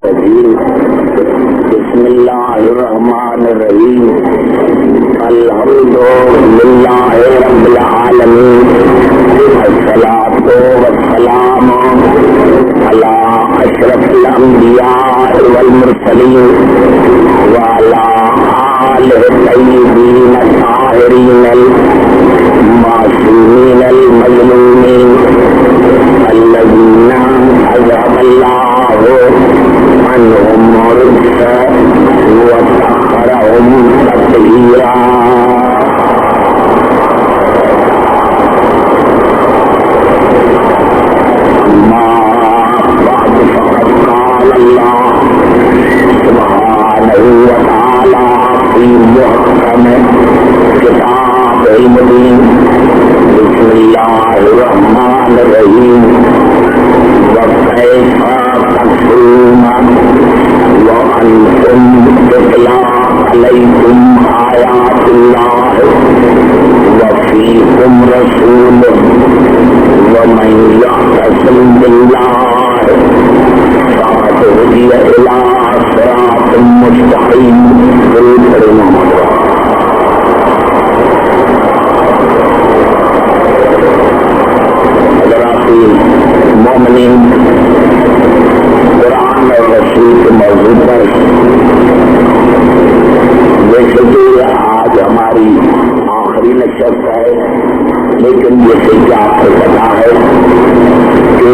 بسم اللہ الرحمن الرحیم الحمد للہ رب العالمین والصلاۃ والسلام علی اشرف الانبیاء والمرسلین وعلی آلہ الطیبین الطاہرین المعصومین المظلومین الذین اذهب اللہ عنهم الرجس وطهرهم تطهيرا أما بعد فقد قال الله سبحانه وتعالى في محكم كتابه المبين بسم الله الرحمن الرحيم وكيف تكفرون وأنتم تتلى عليكم آيات الله وفيكم رسوله ومن يعتصم بالله فقد هدي إلى صراط مستقيم مومنین قرآن اور رسول کے موضوع پر ویسے تو آج ہماری آخری نشست ہے، لیکن جیسے کہ آپ کو پتا ہے کہ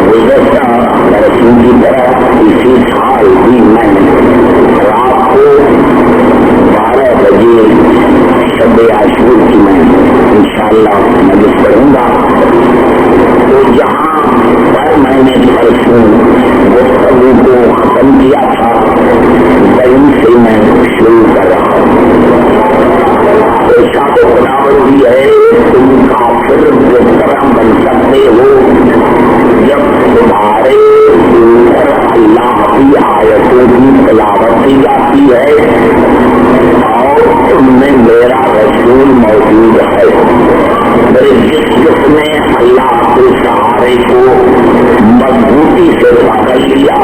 گزشتہ رسول کی طرح اسی سال بھی میں رات کو 12 بجے شب عاشور کی میں انشاءاللہ مجلس کروں گا. تو جہاں پر میں نے پرسوں گفتگو کو ختم کیا تھا وہیں سے میں شروع کر رہا ہوں. ایسا تو خداوندی ہے تم کافر جو کرم بن سکتے ہو جب تمہارے اوپر اللہ کی آیتوں کی تلاوت کی جاتی ہے اور تم میں میرا رسول موجود ہے. میرے جس نے اللہ کے سہارے کو مضبوطی سے پکڑ لیا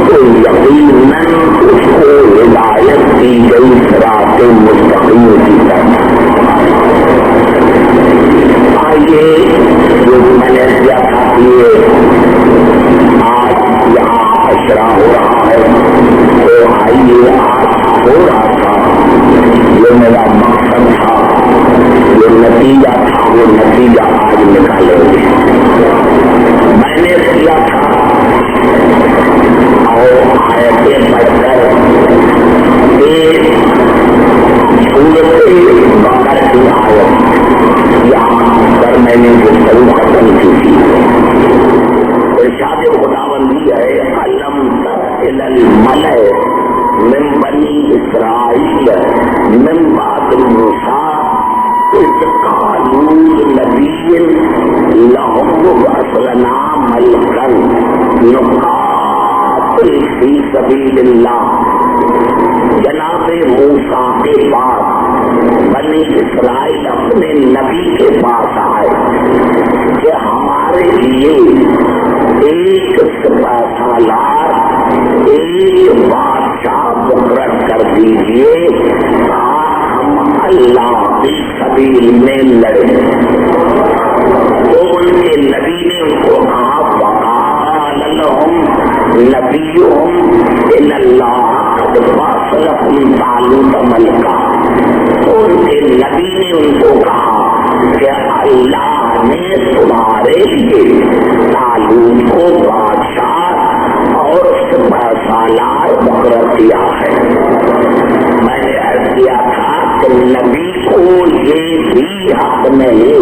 تو یقیناً اس کو ہدایت دی گئی صراط مستقیم کی طرف. آئیے جو میں نے کیا تھا کہ آج یہاں اشرا ہو رہا ہے تو آئیے آج تھوڑا سا جو میرا مقصد تھا جو نتیجہ تھا وہ نتیجہ آج نکالیں گے. میں نے کیا تھا اور آیتیں پڑھ کر سورت بقرہ کی آیت یہاں پر میں نے گفتگو ختم کی تھی. ارشاد خداوندی ہے علم تر الی الملأ من بنی اسرائیل من بعد موسیٰ اذ قالوا لنبي لهم ابعث لنا ملكا نقاتل في سبيل الله. جناب موسیٰ کے پاس بنی اسرائیل اپنے نبی کے پاس آئے کہ ہمارے لیے ایک سپہ سالار ایک بادشاہ مقرر کر دیجیے ہم اللہ کی سبیل میں لڑے. تو ان کے نبی نے ان کو کہا وقال لهم نبيهم ان اللہ قد بعث لكم طالوت ملکا. تو ان کے نبی نے ان کو کہا کہ اللہ نے تمہارے لیے طالوت کو بادشاہ اور سپہ سالار مقرر کیا ہے. میں نے عرض کیا تھا کہ نبی کو یہ بھی حق نہیں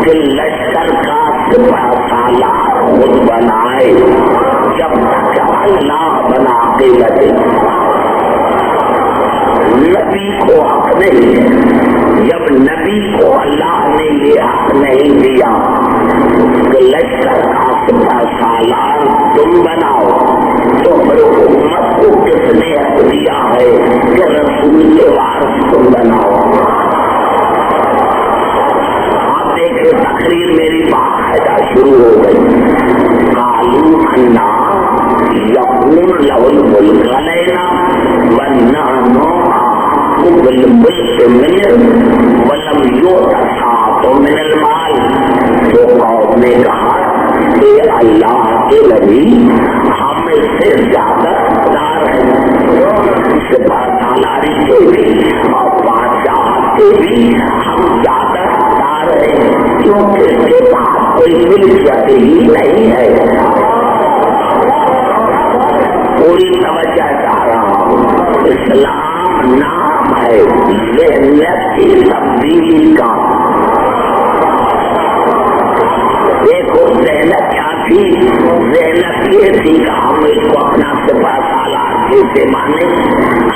کہ لشکر کا سپہ سالار خود بنائے جب تک اللہ بنا کے لگے. نبی کو حق نہیں ہے. جب نبی کو اللہ نے یہ حق نہیں دیا کہ لشکر کا سپہ سالار تم بناؤ تو پھر امت کو کس نے حق دیا ہے کہ رسول کے وارث تم بناؤ. آپ دیکھیں تقریر میری باقاعدہ شروع ہو گئی. کالو انا يكون له الملك علينا ونحن أحق بالملك منه ولم يؤت سعة من المال. تو قوم نے کہا کہ اللہ کے نبی ہم اس سے زیادہ حقدار ہیں، سپاہ سالاری کے بھی اور بادشاہ کے بھی ہم زیادہ حقدار ہیں، کیونکہ اس کے پاس کوئی ملکیت ہی نہیں ہے. پوری توجہ چاہ رہا ہوں، اسلام نام ہے ذہنیت کی تبدیلی کا. دیکھو ذہنت کیا تھی؟ ذہنت یہ تھی کہ ہم اس کو اپنا سپاہ سالار کیسے مانے،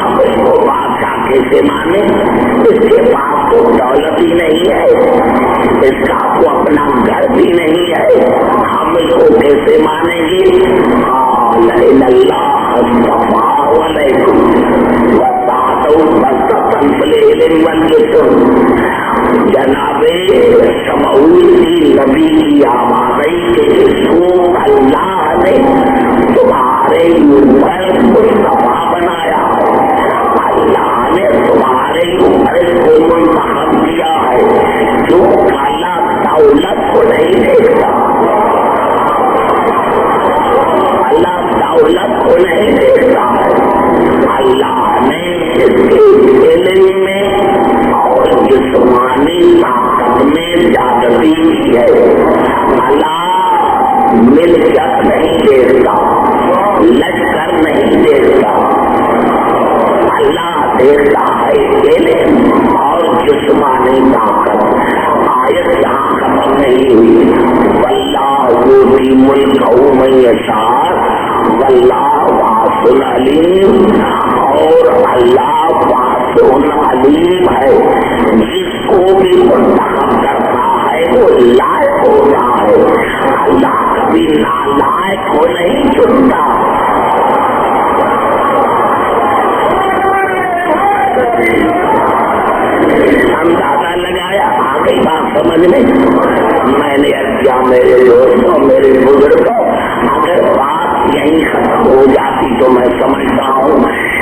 ہم اس کو بادشاہ کیسے مانے، اس کے پاس تو دولت ہی نہیں ہے، اس کا کو اپنا گھر بھی نہیں ہے، ہم اس کو کیسے مانیں گے؟ لئن اللہ اصطفیٰ علیکم وزادہ بسطۃ فی العلم والجسم. جناب شمعون کی نبی کی آوازی کے اس کو اللہ نے تمہارے اوپر مصطفیٰ بنایا، اللہ نے تمہارے اوپر اس کو منتخب کیا ہے. جو اللہ دولت کو نہیں دیکھتا، اللہ دولت کو نہیں دیکھتا ہے، اللہ نے اس کے علم میں اور جسمانی طاقت میں زیادتی کی ہے. اللہ ملکیت نہیں دیکھتا، لشکر نہیں دیکھتا، اللہ دیکھتا ہے علم اور جسمانی طاقت. آیت یہاں ختم نہیں ہوئی. واللہ یؤتی ملکہ من یشاء واللہ واسع علیم، اور اللہ واسع علیم ہے، جس کو بھی منتخب کرتا ہے وہ لائق ہوتا ہے. اللہ کبھی نالائق کو نہیں چنتا. اندازہ لگایا، آ گئی بات سمجھ میں. میں نے کیا میرے دوستوں، میرے بزرگوں، اگر بات یہیں ختم ہو جاتی تو میں سمجھتا ہوں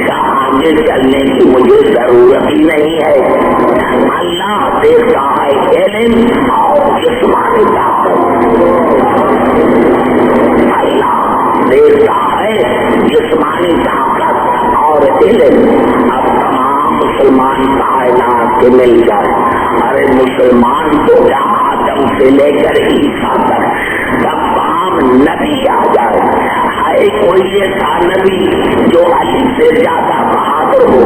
کہ آگے چلنے کی مجھے ضرورت ہی نہیں ہے. اللہ دیکھتا ہے علم اور جسمانی طاقت، اللہ دیکھتا ہے جسمانی طاقت اور علم. اب تمام مسلمان کائنات کے مل جائے، ارے مسلمان تو کیا آدم سے لے کر عیسیٰ تک تمام نبی آ جائے، ہے کوئی ایسا نبی جو علی سے زیادہ بہادر ہو؟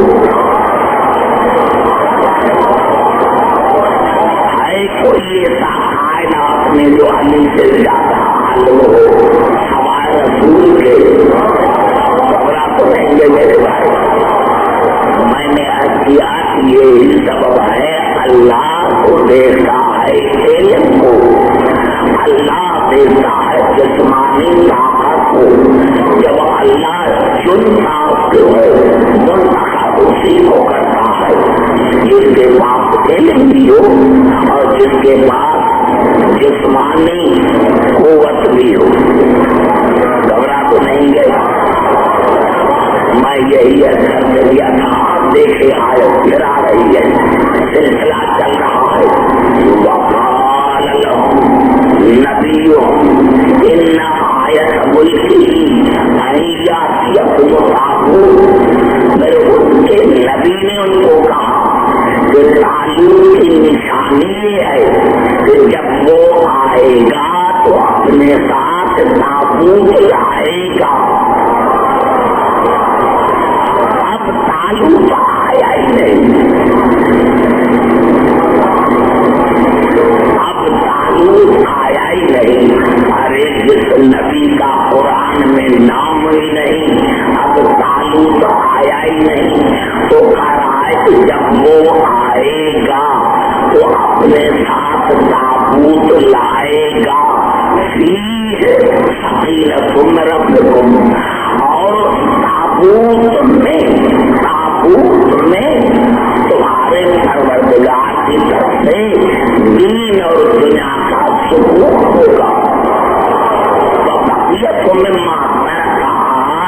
ہے کوئی ایسا کائنات میں جو علی سے زیادہ عالم ہو؟ سوائے رسول کے. گھبرا تو نہیں گے میرے بھائی. میں نے عرض کیا کہ یہ سبب ہے اللہ کو دیکھتا ہے علم کو، اللہ دیکھتا ہے جسمانی طاقت کو. جب اللہ چنتا منتخب اسی کو کرتا ہے جس کے پاس علم بھی ہو اور جس کے پاس جسمانی قوت بھی ہو. گھبرا تو نہیں گئے. میں یہی کر دیا تھا. دیکھے آئے پھر آ رہی ہے، سلسلہ چل رہا ہے. وقال لهم نبيهم ان آیت ملکی ان یاتیکم طاغوت. پھر ان کے نبی نے ان کو کہا کہ طالوت کی نشانی یہ ہے کہ جب وہ آئے گا تو اپنے ساتھ تابوت لائے گا. اب طالوت آیا ہی نہیں، اب طالوت آیا ہی نہیں. ارے جس نبی کا قرآن میں نام ہی نہیں، اب طالوت آیا ہی نہیں تو کہہ رہا ہے کہ جب وہ آئے گا تو اپنے ساتھ تابوت لائے گا. سکینۃ من ربکم، اور تابوت میں تمہارے پروردگار کی طرف سے دین اور دنیا کا سکون ہوگا. تو بقیت مما ترک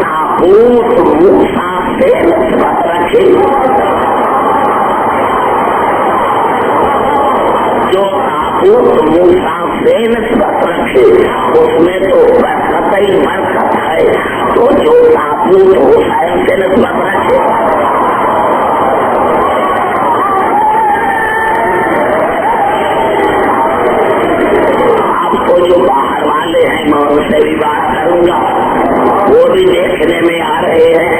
تابوت موسیٰ سے نسبت رکھے، جو تابوت موسیٰ سے نسبت رکھے اس میں تو قطعی برکت ہے، تو جو تابوت حسین سے نسبت رکھے جو باہر والے ہیں میں ان سے بھی بات کروں گا، وہ بھی دیکھنے میں آ رہے ہیں۔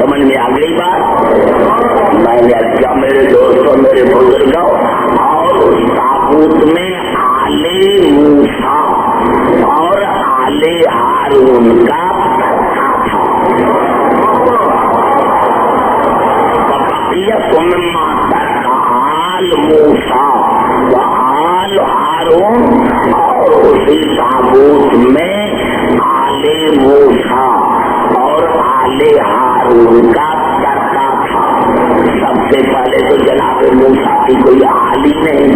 سمجھ میں آ گئی بات؟ میں نے کیا میرے دوستوں میرے بزرگوں، اور اس تابوت میں آل موسیٰ اور آل ہارون کا آل موسیٰ و آل ہارون، اور اسی تابوت میں آل موسیٰ اور آل ہارون کا ترکہ تھا۔ سب سے پہلے تو جناب موسیٰ کی کوئی آل ہی نہیں،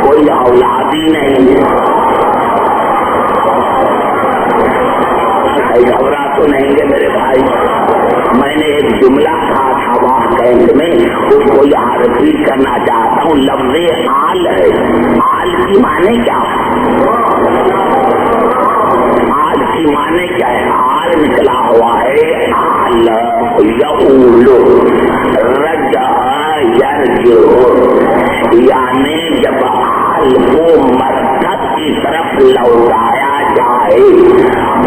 کوئی اولاد ہی نہیں۔ گھبرا تو نہیں گے میرے بھائی؟ میں نے ایک جملہ کہا تھا وہاں کیمپ میں، اس کو یہاں ریپیٹ کرنا چاہتا ہوں۔ لفظ آل ہے، آل کی معنی کیا ہے؟ آل کی معنی کیا ہے؟ آل نکلا ہوا ہے آل یعول رجع یرجع، یعنی جب آل کو مرکز کی طرف لوٹایا جائے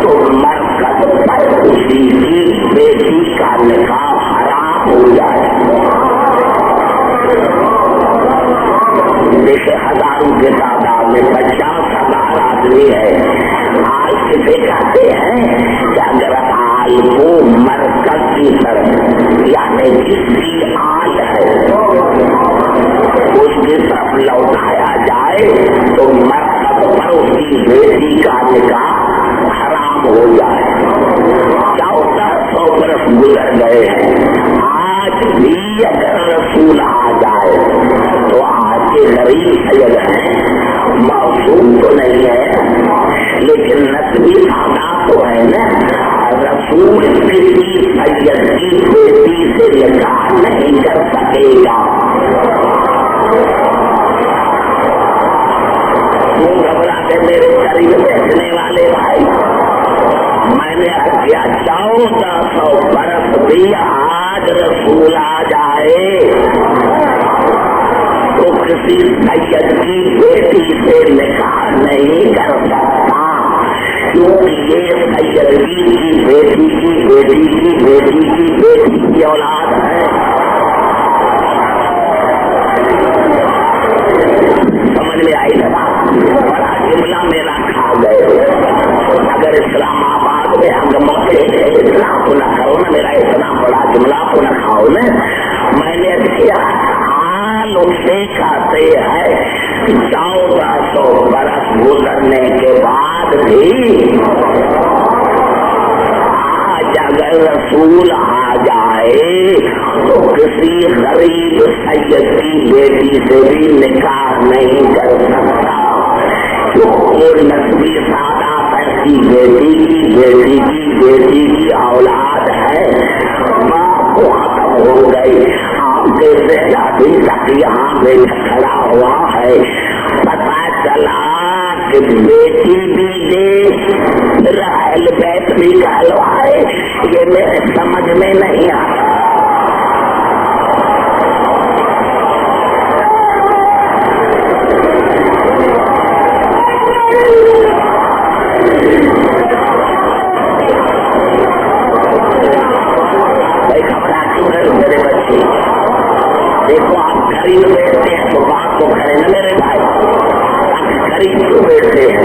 تو مرکز پر اسی کی بیٹی کا نکاح حرام ہو جائے۔ دیکھے ہزاروں کی تعداد میں 50,000 آدمی ہے۔ آل کسے کہتے ہیں کہ اگر آل کو مرکز کی طرف یعنی جس کی آل ہے اس کی طرف لوٹایا جائے تو مرکز پر اس کی بیٹی کا نکاح حرام ہو جائے۔ 1400 برس گزر گئے ہیں، آج بھی اگر رسول آ جائے تو آج کے غریب سید ہیں، معصوم تو نہیں ہے لیکن نسبی تعداد تو ہے نا۔ رسول کسی سید کی بیٹی سے نکاح نہیں کر سکے گا۔ تم گھبراتے میرے قریب بیٹھنے والے بھائی، میں نے کیا 1400 برس بھی آج رسول آ جائے تو کسی سید کی بیٹی سے نکاح نہیں کر سکتا، کیونکہ یہ سیدی کی بیٹی کی بیٹی کی بیٹی کی بیٹی کی اولاد ہے۔ سمجھ میں آئی نا؟ بڑا جملہ میرا کھا گئے۔ اگر اسلام آباد میں ہم موقع اسلام کو نہ کھاؤ نا، میرا اتنا بڑا جملہ کو نہ کھاؤ نا۔ میں نے کیا آل اسے کہتے ہیں 1400 برس گزرنے کے بعد بھی آج اگر رسول آ جائے تو کسی غریب سید کی بیٹی سے بھی نکاح نہیں کر سکتا، کیونکہ نسبی سادات ایسی بیٹی کی بیٹی کی بیٹی کی اولاد ہے۔ باپ ختم ہو گئی، آپ جیسے ابھی تک یہاں پہ کھڑا ہوا ہے، پتا چلا کہ بیٹی بھی دے رحل بیت بھی کہلوائے، یہ میرے سمجھ میں نہیں آتا۔ دیکھو آپ قریب بیٹھتے ہیں تو بات تو کریں نا میرے بھائی، آپ قریب کیوں بیٹھتے ہیں؟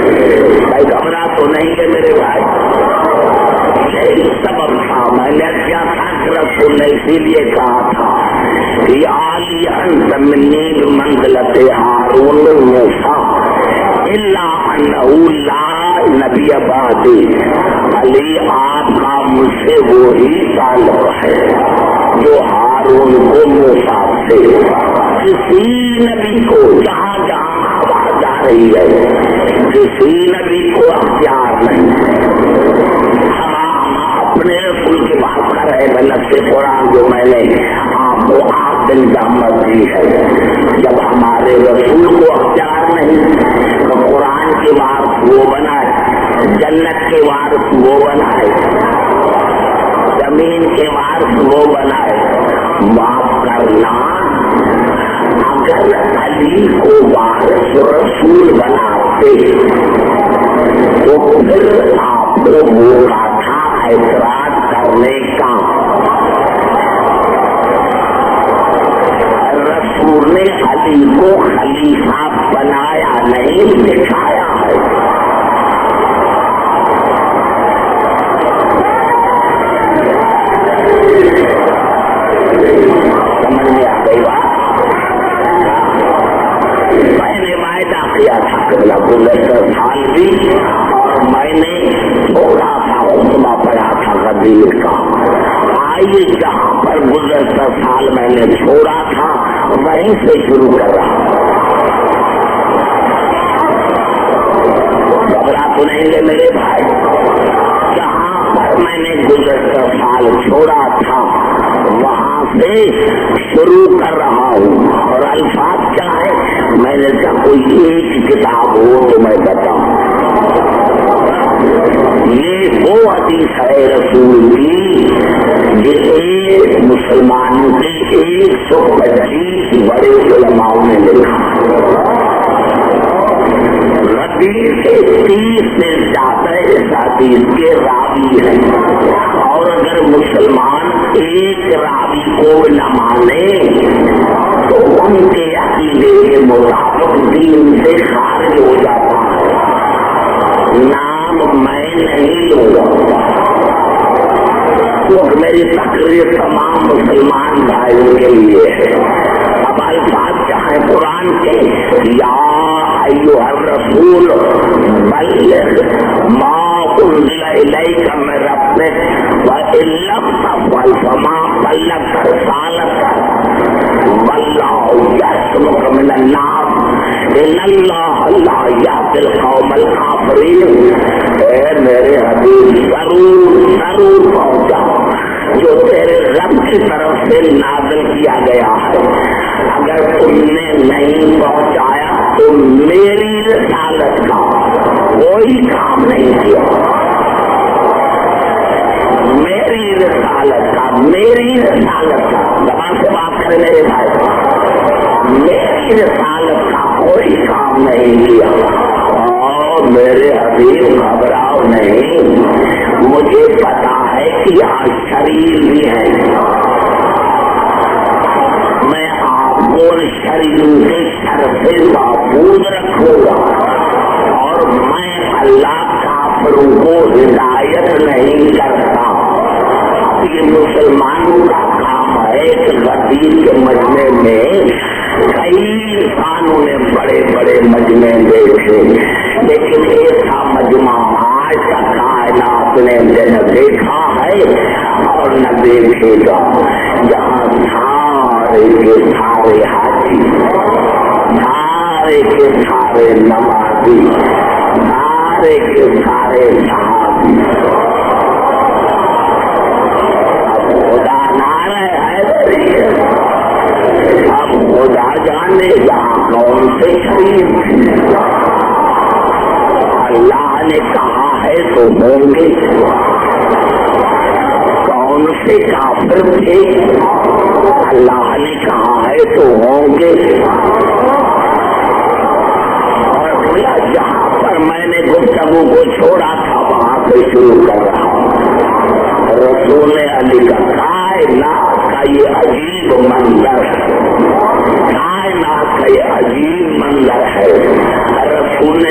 بھائی گھبرا تو نہیں کہ میرے بھائی؟ یہی سبب تھا، میں نے کیا تھا کہ رسول نے اسی لیے کہا تھا کہ عالی انت منی بمنزلۃ ہارون موسیٰ الا انہ لا نبی بعدی، علی آپ کا مجھ سے وہی تعلق ہے جو ہارون کو موسیٰ سے۔ کسی نبی کو جہاں جہاں آواز آ رہی ہے کسی نبی کو اختیار نہیں۔ ہم اپنے رسول کی بات کر رہے ہیں، نفس قرآن جو میں نے آپ کو آپ دن زحمت دی ہے، جب ہمارے رسول کو اختیار نہیں تو قرآن کے وارث وہ بنائے، جنت کے وارث وہ بنائے، زمین کے وارث وہ بنائے۔ معاف کرنا، اگر علی کو وارث رسول بناتے تو پھر آپ کو موقع تھا اعتراض کرنے کا۔ رسول نے علی کو خلیفہ بنایا نہیں، دکھایا ہے۔ سمجھ میں آ گئی بات؟ میں نے وعدہ کیا تھا قبلہ گزشتہ سال بھی، اور میں نے تھوڑا سا خطبہ پڑھا تھا غدیر کا۔ آئیے جہاں پر گزشتہ سال میں نے چھوڑا تھا وہیں سے شروع کر رہا ہوں۔ گھبرا تو نہیں گے میرے بھائی؟ جہاں پر میں نے گزشتہ سال چھوڑا تھا وہاں سے شروع کر رہا ہوں، اور الفاظ کیا ہے میں نے کہا کوئی ایک کتاب ہو تو میں بتاؤں۔ یہ وہ حدیث ہے رسول کی جسے مسلمانوں کے 125 بڑے علماؤں نے لکھا۔ حدیث سے 30 سے زیادہ اس حدیث کے راوی ہیں، اور اگر مسلمان ایک راوی کو نہ مانے تو ان کے عقیدے کے مطابق دین سے خارج ہو جاتا ہے۔ نام میں نہیں لوں گا کیونکہ میری تقریر تمام مسلمان بھائیوں کے لیے ہے۔ اب الفاظ کیا ہے قرآن کے؟ یا ایھا الرسول بلغ ما انزل الیک من ربک وان لم تفعل فما بلغت رسالته واللہ یعصمک من الناس ان اللہ لا یہدی القوم الکافرین۔ اے میرے حبیب ضرور پہنچا جو تیرے رب کی طرف سے نازل کیا گیا ہے۔ اگر تم نے نہیں پہنچایا تو میری رسالت کا کوئی کام نہیں کیا۔ میری رسالت کا زبان سے بات کرے میرے بھائی، میری رسالت کا کوئی کام نہیں کیا۔ اور میرے حبیب گھبراؤ نہیں، مجھے پتا ہے کہ یہاں شریر بھی ہے، میں آپ کو شریروں کے شر سے محفوظ رکھوں گا، اور میں اللہ کافروں کو ہدایت نہیں کرتا۔ یہ مسلمانوں کا کام ہے کہ غدیر کے مجمع میں کئی انسانوں نے بڑے بڑے مجمع دیکھے، لیکن ایسا مجمع آج تک کائنات نے نہ دیکھا ہے اور نہ دیکھے گا، جہاں سارے کے سارے حاجی، سارے کے سارے نمازی، سارے کے سارے صحابی، اب خدا نعرہ حیدری ہے، اب خدا جانے یہاں کون سے شریف اللہ نے کہا ہے تو ہوں گے، کون سے کافر تھے اللہ نے کہا ہے تو ہوں گے۔ اور بولا جہاں پر میں نے گفتگو کو چھوڑا تھا وہاں سے شروع کر رہا ہوں۔ رسول علی کا کائنات کا یہ عجیب منظر ہے، کائنات کا یہ عجیب منظر ہے۔ رسول نے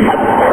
70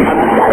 70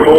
2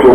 2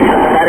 70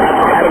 70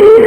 1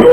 2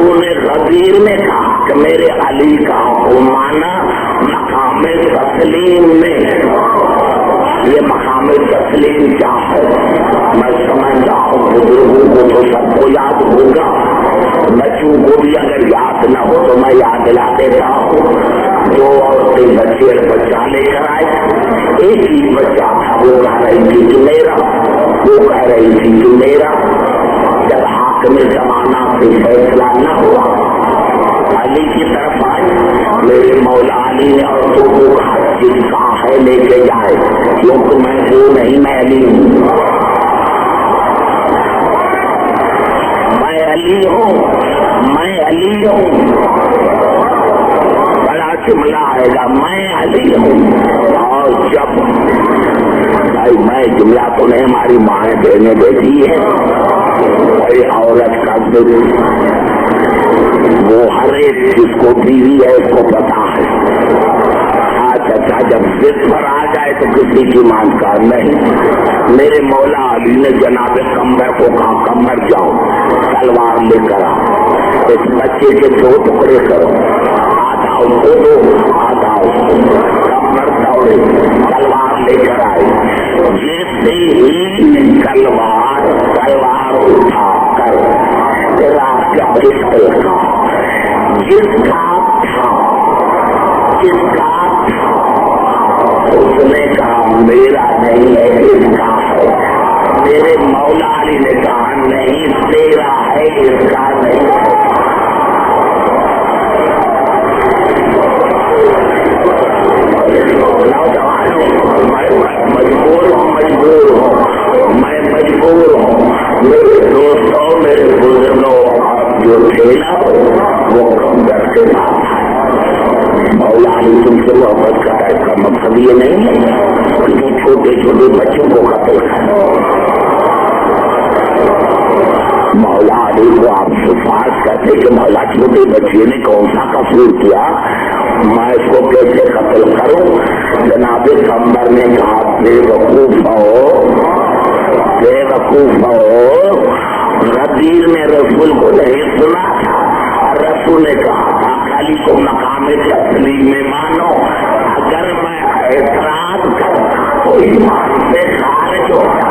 تو نے غدیر میں کہا کہ میرے علی کا حکم مانا مقام تسلیم میں. یہ مقام تسلیم کیا ہے؟ میں سمجھتا ہوں بزرگوں کو تو سب کو یاد ہوگا، بچوں کو بھی اگر یاد نہ ہو تو میں یاد دلا دیتا ہوں. دو عورتیں بچے بچہ لے کر آئے، ایک ہی بچہ تھا، وہ کہہ رہی تھی کہ میرا، وہ کہہ رہی تھی کہ میرا. جب حاکم زمانہ سے فیصلہ نہ ہوا علی کی طرف آئے، میرے مولا علی نے عورتوں کو کہا جس کا ہے لے کے جائے، کیونکہ میں وہ نہیں، میں علی ہوں، میں علی ہوں، میں علی ہوں. بڑا جملہ آئے گا، میں علی ہوں. اور جب بھائی میں جملہ تو نہیں، ہماری ماں دینے دیتی ہے، بھائی عورت کا دل وہ ہر ایک جس کو بیوی ہے اس کو پتا ہے. اچھا جب ضد پر آ جائے تو کسی کی مان کا نہیں. میرے مولا علی نے جناب قمر کو کہا قمر جاؤ تلوار لے کر آؤ، اس بچے کے 2 ٹکڑے کرو، آدھا اس کو دو آدھا اس کو. قمر دوڑے تلوار لے کر آئے، جیسے ہی تلوار اٹھا کر رات کا پستل کا جس کا تھا اس نے کہا میرا نہیں ہے، اس کا ہے. میرے مولا علی نے کہا نہیں تیرا ہے، اس کا نہیں ہے. نوجوانوں میں مجبور ہوں، میں مجبور ہوں. میرے دوستوں، میرے بزرگوں، آپ جو تھے نا وہ کم در کے بات ہے. مولا علی تم سے محبت کا ہے، کا مقصد یہ نہیں ہے کہ چھوٹے چھوٹے بچوں کو قتل کرو. مولا علی کو آپ سفارش کرتے کہ مولا چھوٹے بچے نے کون سا قصور کیا، میں اس کو کیسے قتل کروں. جناب قمر نے کہا بے وقوف ہو، غدیر نے رسول کو نہیں سنا تھا. رسول نے کہا تھا علی کو مقام تسلیم میں مانو، اگر میں اعتراض کرتا تو ایمان سے خارج ہو جاتا.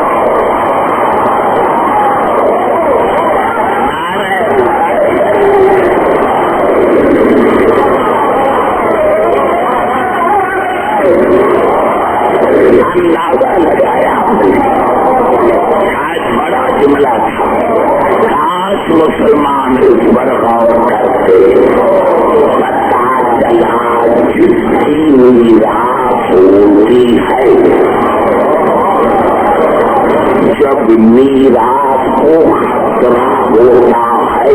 اندازہ لگایا آج بڑا جملہ تھا، کاش مسلمان اس پر غور کرتے. پتا چلا جس کی میراث ہوتی ہے، جب میراث کو خطرہ ہوتا ہے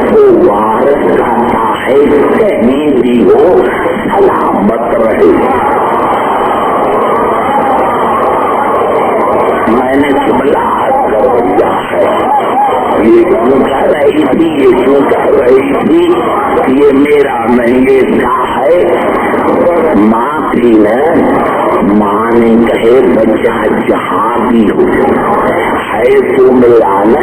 تو وارث کہتا ہے کہیں بھی وہ سلامت رہے. میں نے جملہ کر دیا ہے، یہ کیوں کہہ رہی تھی، یہ کیوں کہہ رہی تھی، یہ میرا نہیں اس کا ہے. ماں تھی نا، ماں نے کہے بچہ جہاں بھی ہو ہے تو میرا نا،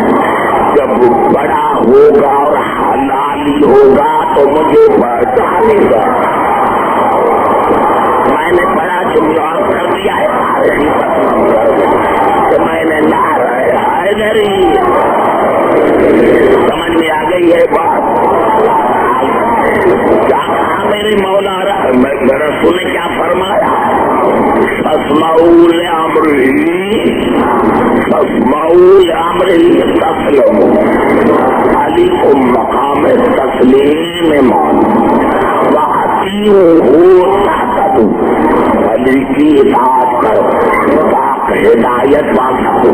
جب بڑا ہوگا اور حلالی ہوگا تو مجھے پہچانے گا. میں نے بڑا جملہ کر دیا ہے، میں نے حیدری سمجھ میں آ گئی ہے بات. میرے مولا رسول نے کیا فرمایا، اسمعوا لامرہ تسلم. علی کو مقام تسلیم میں مانو، واطیعوہ، علی کی اطاعت کرو تاکہ ہدایت پا سکو.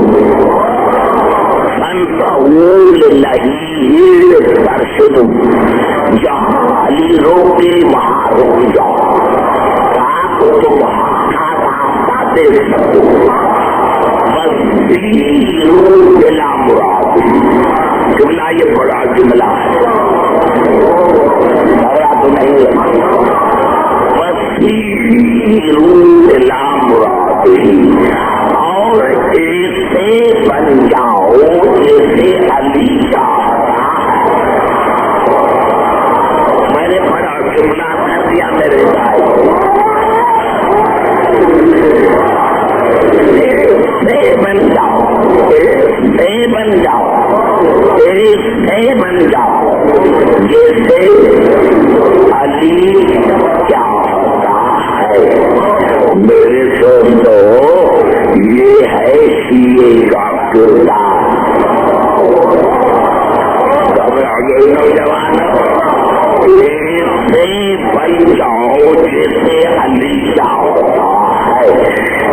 ترشدو، جہاں علی روکے وہاں رک جاؤ تاکہ تم وہاں کا راستہ دے سکو. وَسِيرُوا بِلَا مُرَادٍ، جملہ یہ بڑا جملہ ہے، بڑا تو نہیں ہے. وَسِيرُوا بِلَا مُرَادٍ، اور ایسے بن جاؤ جیسے علی چاہتا جملہ کر دیا میرے بھائی، بن جاؤ، بن جاؤ، بن جاؤ، جیسے علی کیا ہوتا ہے میرے دوستو، یہ ہے شیعہ کا کردار۔ نوجوان ایسے بن جاؤ جیسے علی کیا ہوتا ہے،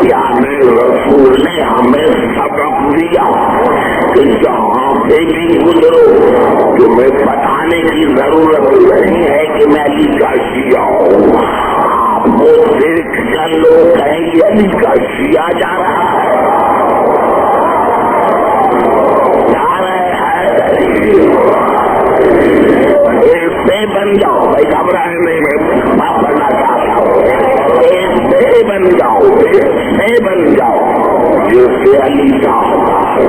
یعنی رسول نے ہمیں سبق دیا کہ جہاں سے بھی گزرو تمہیں بتانے کی ضرورت نہیں ہے کہ میں علی کا شیعہ ہوں، آپ وہ دیکھ کر لوگ کہیں گے علی کا شیعہ جا رہا ہے، بن جاؤ بھائی، گھبرائے نہیں، میں بات کرنا چاہتا ہوں، بن جاؤ، بن جاؤ جیسے علی کا ہوتا ہے،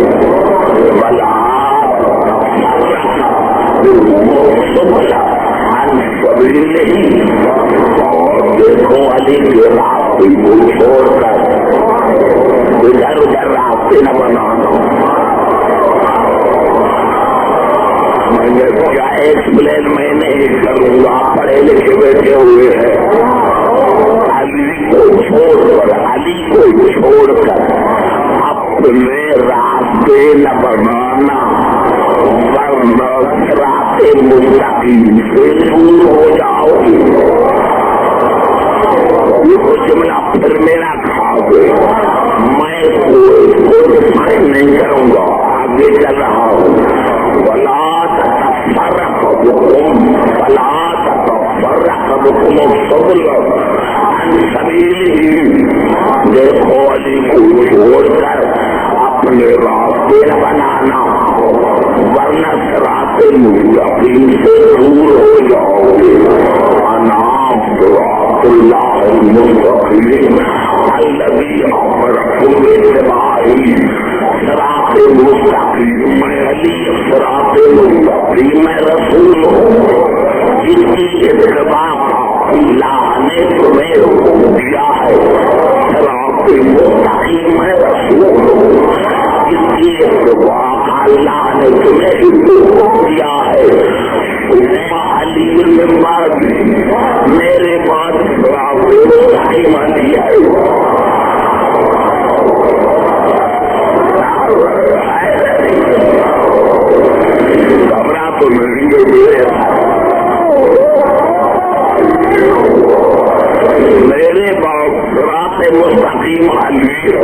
بلا نہیں، اور دیکھو علی کے راستے کو چھوڑ کر ادھر ادھر راستے نہ بنانا۔ میں نے کیا ایکسپلین میں نہیں کروں گا، پڑھے لکھے بیٹھے ہوئے ہیں، علی کو چھوڑ کر اپنے راستے نہ بنانا، ورنہ راستے مستقیم سے دور ہو جاؤ گے۔ یہ جملہ پھر میرا کھاؤ، میں کوئی نہیں کروں گا، آگے چل رہا ہوں۔ دیکھو علی کو چھوڑ کر اپنے راستے نہ بنانا، ورنہ راستے مستقیم سے دور ہو جاؤ گے۔ انام صراط اللہ المستقیم الذی امرکم باتباعہ، صراط مستقیم میں علی، صراط مستقیم میں رسول ہوں، جس کی اتباع اللہ نے تمہیں حکم دیا ہے، صراط مستقیم میں رسول ہوں، جس کی اتباع اللہ نے تمہیں حکم دیا ہے۔ علی المنبر میرے پاس صراط مستقیم علی ہے، گھبرا تو نہیں میرے باپ صراط مستقیم علی ہے۔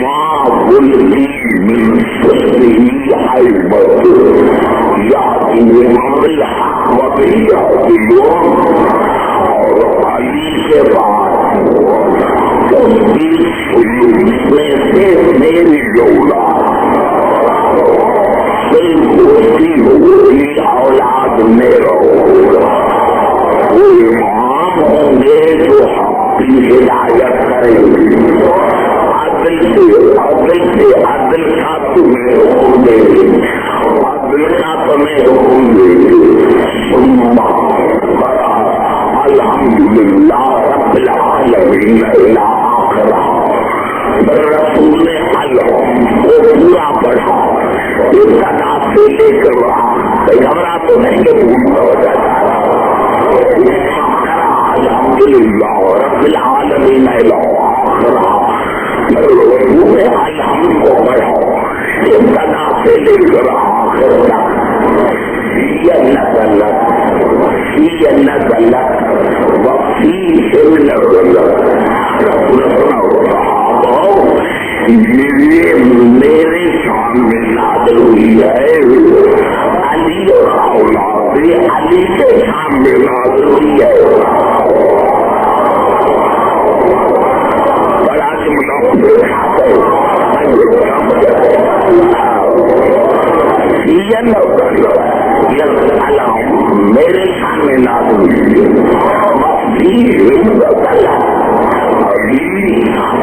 ماں بلدی من سستی عیبت یادی مملح وبیعتیوں، اور علی کے بعد اس کی سلوک میں سے میری اولاد ہوتی اولاد میں رہوگا، وہ امام ہوں گے جو حق کی ہدایت کریں گے، عدل عدل کا تمہیں حکم دیں گے، عدل کا تمہیں حکم دیں گے۔ الحمدللہ رب العالمین الی آخرہ، رسول نے الحم کو پورا پڑھا، ابتدا سے لے کر رہا، گھبرا تو نہیں کہ پورا ہو جاتا، الحمدللہ رب العالمین الی آخرہ، رسول نے الحم کو پڑھا، ابتدا سے لے کر آخر تک۔ یہ نزلت وفیہم نزلت، یہ میرے شان میں نازل ہوئی ہے، علی اور اولاد علی کے شان میں نازل ہوئی ہے۔ بڑا جملہ میرے شان میں نازل ہوئی ہے،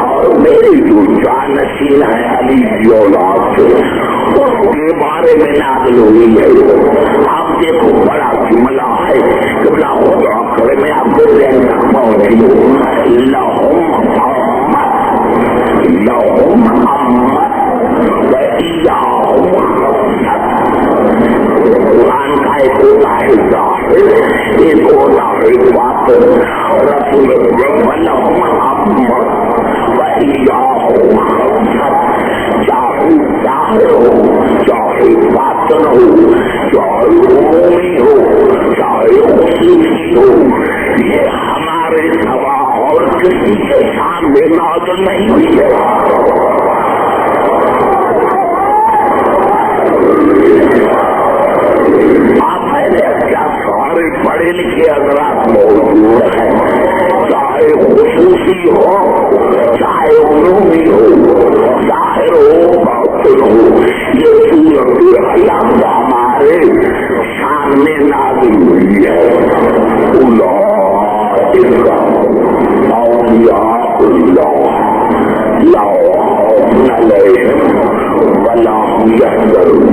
اور میری جو جانشین ہے علی کی اولاد سے اس کے بارے میں نازل ہوئی ہے۔ آپ دیکھو بڑا جملہ ہے کہ لاہو دعا کرے میں آپ کو ذہن تک پہنچ رہی ہوں لہم امت لہم امت وإياهم خصت قرآن کا ایک ہوتا ہے ظاہر ایک ہوتا ہے باطن رسول لہم امت وإياهم خصت چاہے ظاہر ہو چاہے باطن ہو چاہے عمومی ہو چاہے خصوصی ہو یہ ہمارے سوا اور کسی کے سامنے نازل نہیں ہوئی ہے آپ کیا سارے پڑھے لکھے حضرات موجود ہیں چاہے خصوصی ہو چاہے عمومی ہو ظاہر ہو باطن ہو یہ صورت حیات ہمارے سامنے نازل ہوئی ہے اولئک اولیاء اللہ لا خوف علیہم ولا هم يحزنون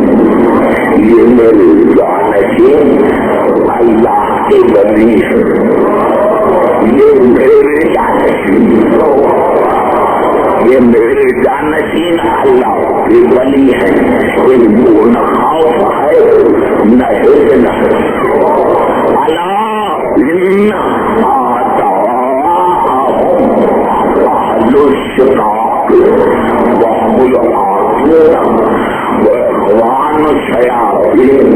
یہ میرے جانشین اللہ کے ولی ہیں یہ میرے جانشین اللہ کے ولی ہیں ان کو نہ خوف ہے نہ حزن ہے الا ان آتاهم اهل الشقاق وهم العاصون واخوان الشیاطین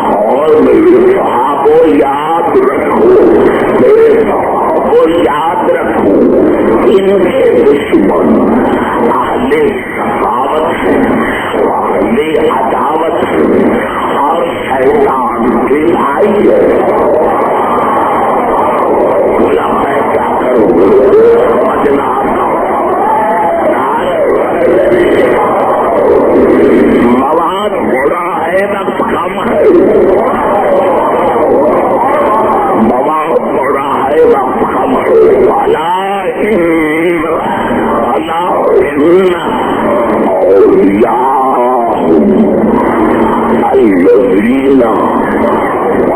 اور میرے صحابہ یاد رکھو میرے صحابہ یاد رکھو ان کے دشمن اہل سخاوت ہیں اہل عداوت ہیں اور شیطان کے بھائی ہے بولا میں کیا کروں سمجھنا مواد بڑا ہے وقت کم ہے مواد بڑا ہے وقت کم ہے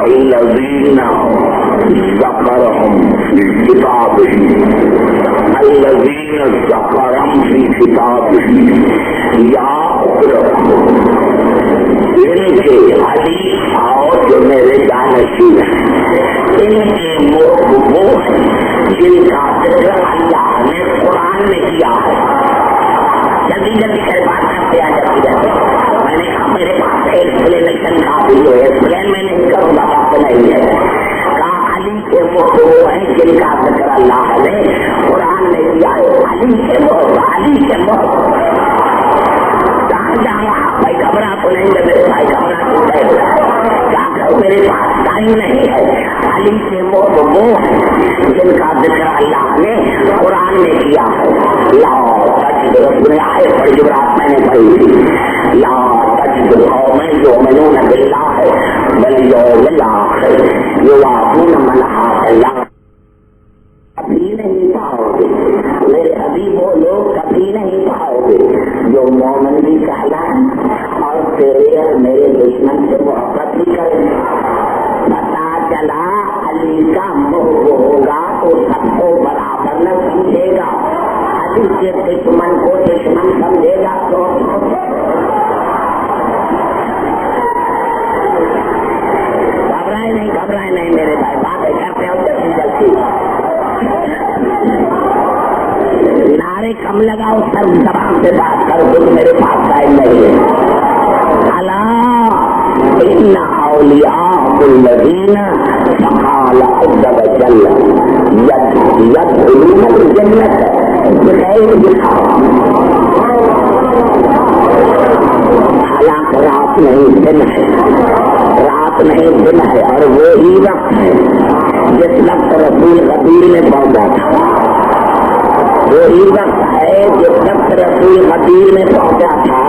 الذين ذكرهم في كتابه الذين ذكرهم في كتابه ان کے علی اور جو میرے جانشین ان کے وہ جن کا ذکر اللہ نے قرآن میں کیا ہے جلدی جلدی کر بات کرتے ہیں جلدی جلدی میں نے کہا میرے پاس ایکسپلینیشن کافی جو ہے ایکسپلین میں نہیں کروں گا بات نہیں ہے کہا علی کے وہ ہیں جن کا ذکر اللہ نے قرآن میں کیا ہے علی کے وہ بھائی گھبرا تو نہیں ہے میرے بھائی گھبرا تو کیا کروں میرے پاس ٹائم نہیں ہے علی کے وہ ہیں جن کا ذکر اللہ نے قرآن میں کیا ہے لا تجد آئے پڑھی جو رات میں نے پڑھی تھی لا تجد قوم یؤمنون باللہ والیوم الآخر یوافون من حاد اللہ کبھی نہیں پاؤ گے میرے حبیب وہ لوگ کبھی نہیں پاؤ گے جو مومن بھی کہلائیں اور تیرے اور میرے دشمن سے محبت بھی کریں پتا چلا علی کا مخ ہوگا تو سب کو برابر نہ سمجھے گا علی کے دشمن کو دشمن سمجھے گا تو گھبرائے نہیں میرے بھائی باتیں کرتے ہو جلدی جلدی نعرے کم لگاؤ سر زبان سے بات کرو کچھ میرے پاس ٹائم نہیں ہے الا ان اولیاء الذین فقال عز وجل يدخلون الجنة بغیر حساب حالانکہ رات نہیں دن ہے رات نہیں دن ہے اور وہی وقت ہے جس وقت رسول غدیر میں پہنچا تھا وہی وقت ہے جس وقت رسول غدیر میں پہنچا تھا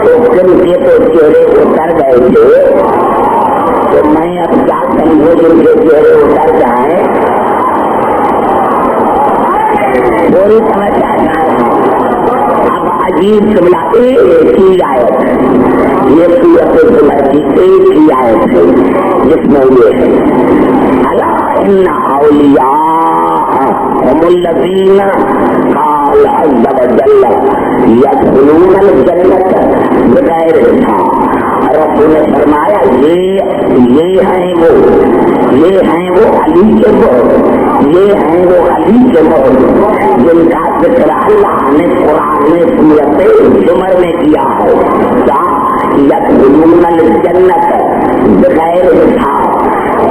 تو ان کے تو چہرے اتر گئے تھے تو میں اب کیا سمجھوں جن کے چہرے اتر جائیں پوری سمجھ آ جائے اب عجیب قبلہ ایک ہی آیت ہے، یہ سورۃ الزمر کی ایک ہی آیت ہے جس میں یہ ہے الا ان اولیاء هم الذین قال عز وجل يدخلون الجنة بغیر حساب۔ رسول نے فرمایا یہ ہیں وہ علی کے بہت، یہ ہیں وہ علی کے بہت جن کا ذکر اللہ نے قرآن میں سورۃ زمر میں کیا ہے، کیا یدخلون الجنۃ بغیر حساب،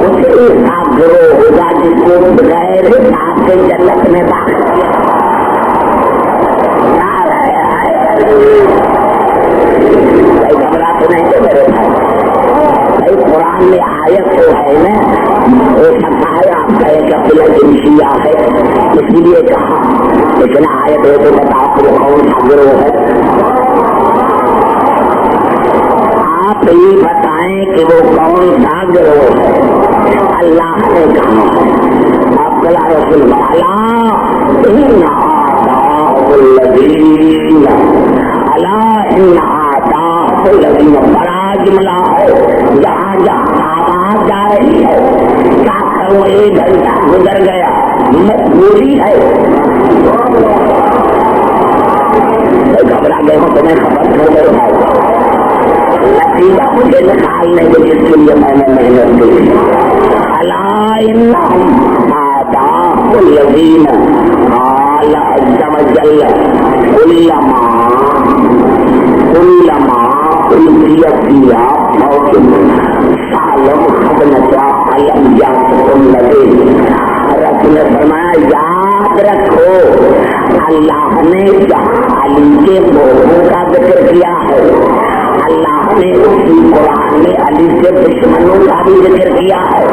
اسے حساب گروہ ہوگا جس کو بغیر حساب کے جنت میں داخل کیا۔ قرآن میں آیت تو ہے نا، ہو سکتا ہے آپ کہے کہ قلعہ جنسیہ ہے اس لیے کہا، لیکن آیت ہے تو بتاؤ وہ کون سا گروہ ہے؟ آپ یہ بتائیں کہ وہ کون سا گروہ ہے؟ اللہ نے کہا آپ کلا رسول الذین بڑا جملہ ہے، جہاں جہاں آواز جا رہی ہے کیا کروں، ایک گھنٹہ گزر گیا، مجبوری ہے، گھبرا گئے ہوں تمہیں خبر کر گئے ہو، نتیجہ مجھے نکالنے کے جس کے لیے میں نے محنت کی۔ الا انہم آداء الذین قال عز وجل کلما القی فیہا فوج سالم خزنۃ علم یاتکم نذیر۔ رسول نے فرمایا یاد رکھو اللہ نے جہاں علی کے بہتوں کا ذکر کیا ہے، اللہ نے اسی قرآن میں علی کے دشمنوں کا بھی ذکر کیا ہے۔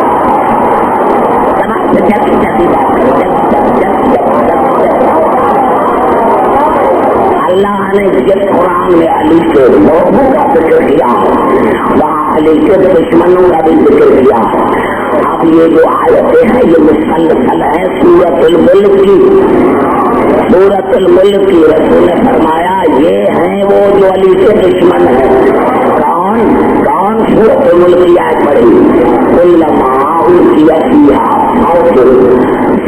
اللہ نے جس قرآن میں علی کے بہتوں کا ذکر کیا ہے وہاں علی کے دشمنوں کا بھی ذکر کیا ہے۔ اب یہ جو آیتیں ہیں یہ مسلسل ہے سورۃ الملک کی، سورۃ الملک کی۔ رسول نے فرمایا یہ ہیں وہ جو علی کے دشمن ہیں۔ کون سورۃ الملک کی آیت پڑھی؟ کلما القی فیہا فوج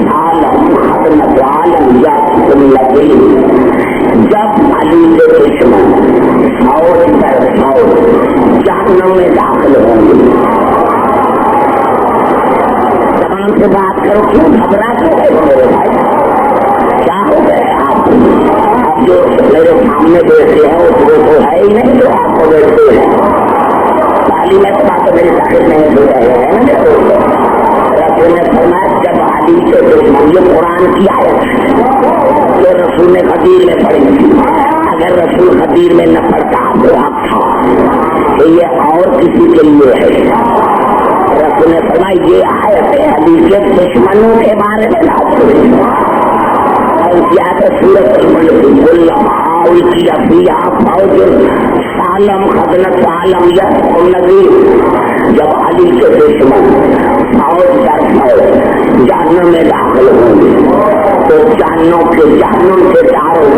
سالم خزنۃ علم یاتکم نذیر۔ جب علی کے دشمن فوج در فوج جہنم میں داخل ہوں گے، زبان سے بات کرو، کیوں گھبرا کر میرے بھائی؟ کیا ہو گئے آپ جو میرے سامنے بیٹھے ہیں وہ تو ہے ہی نہیں جو آپ کو بیٹھتے ہیں، تعلیم کے بات تو میری تاریخ نہیں ہو رہے ہیں۔ رسول نے فرمایا جب علی کے دشمن، یہ قرآن کی آیت ہے جو رسول نے خدیر میں پڑھی تھی، اگر رسول خدیر میں نہ پڑھتا تو حق تھا کہ یہ اور کسی کے لیے ہے۔ رسول نے فرمایا یہ آیت ہے علی کے دشمنوں کے بارے میں نازل ہوئی، اور کیا ہے سورۃ الملک کلما القی فیہا فوج سالم خزنۃ علم یاتکم نذیر۔ جب علی کے دشمن فوج در فوج جہنم میں داخل ہوں گے تو جہنم کے چاروں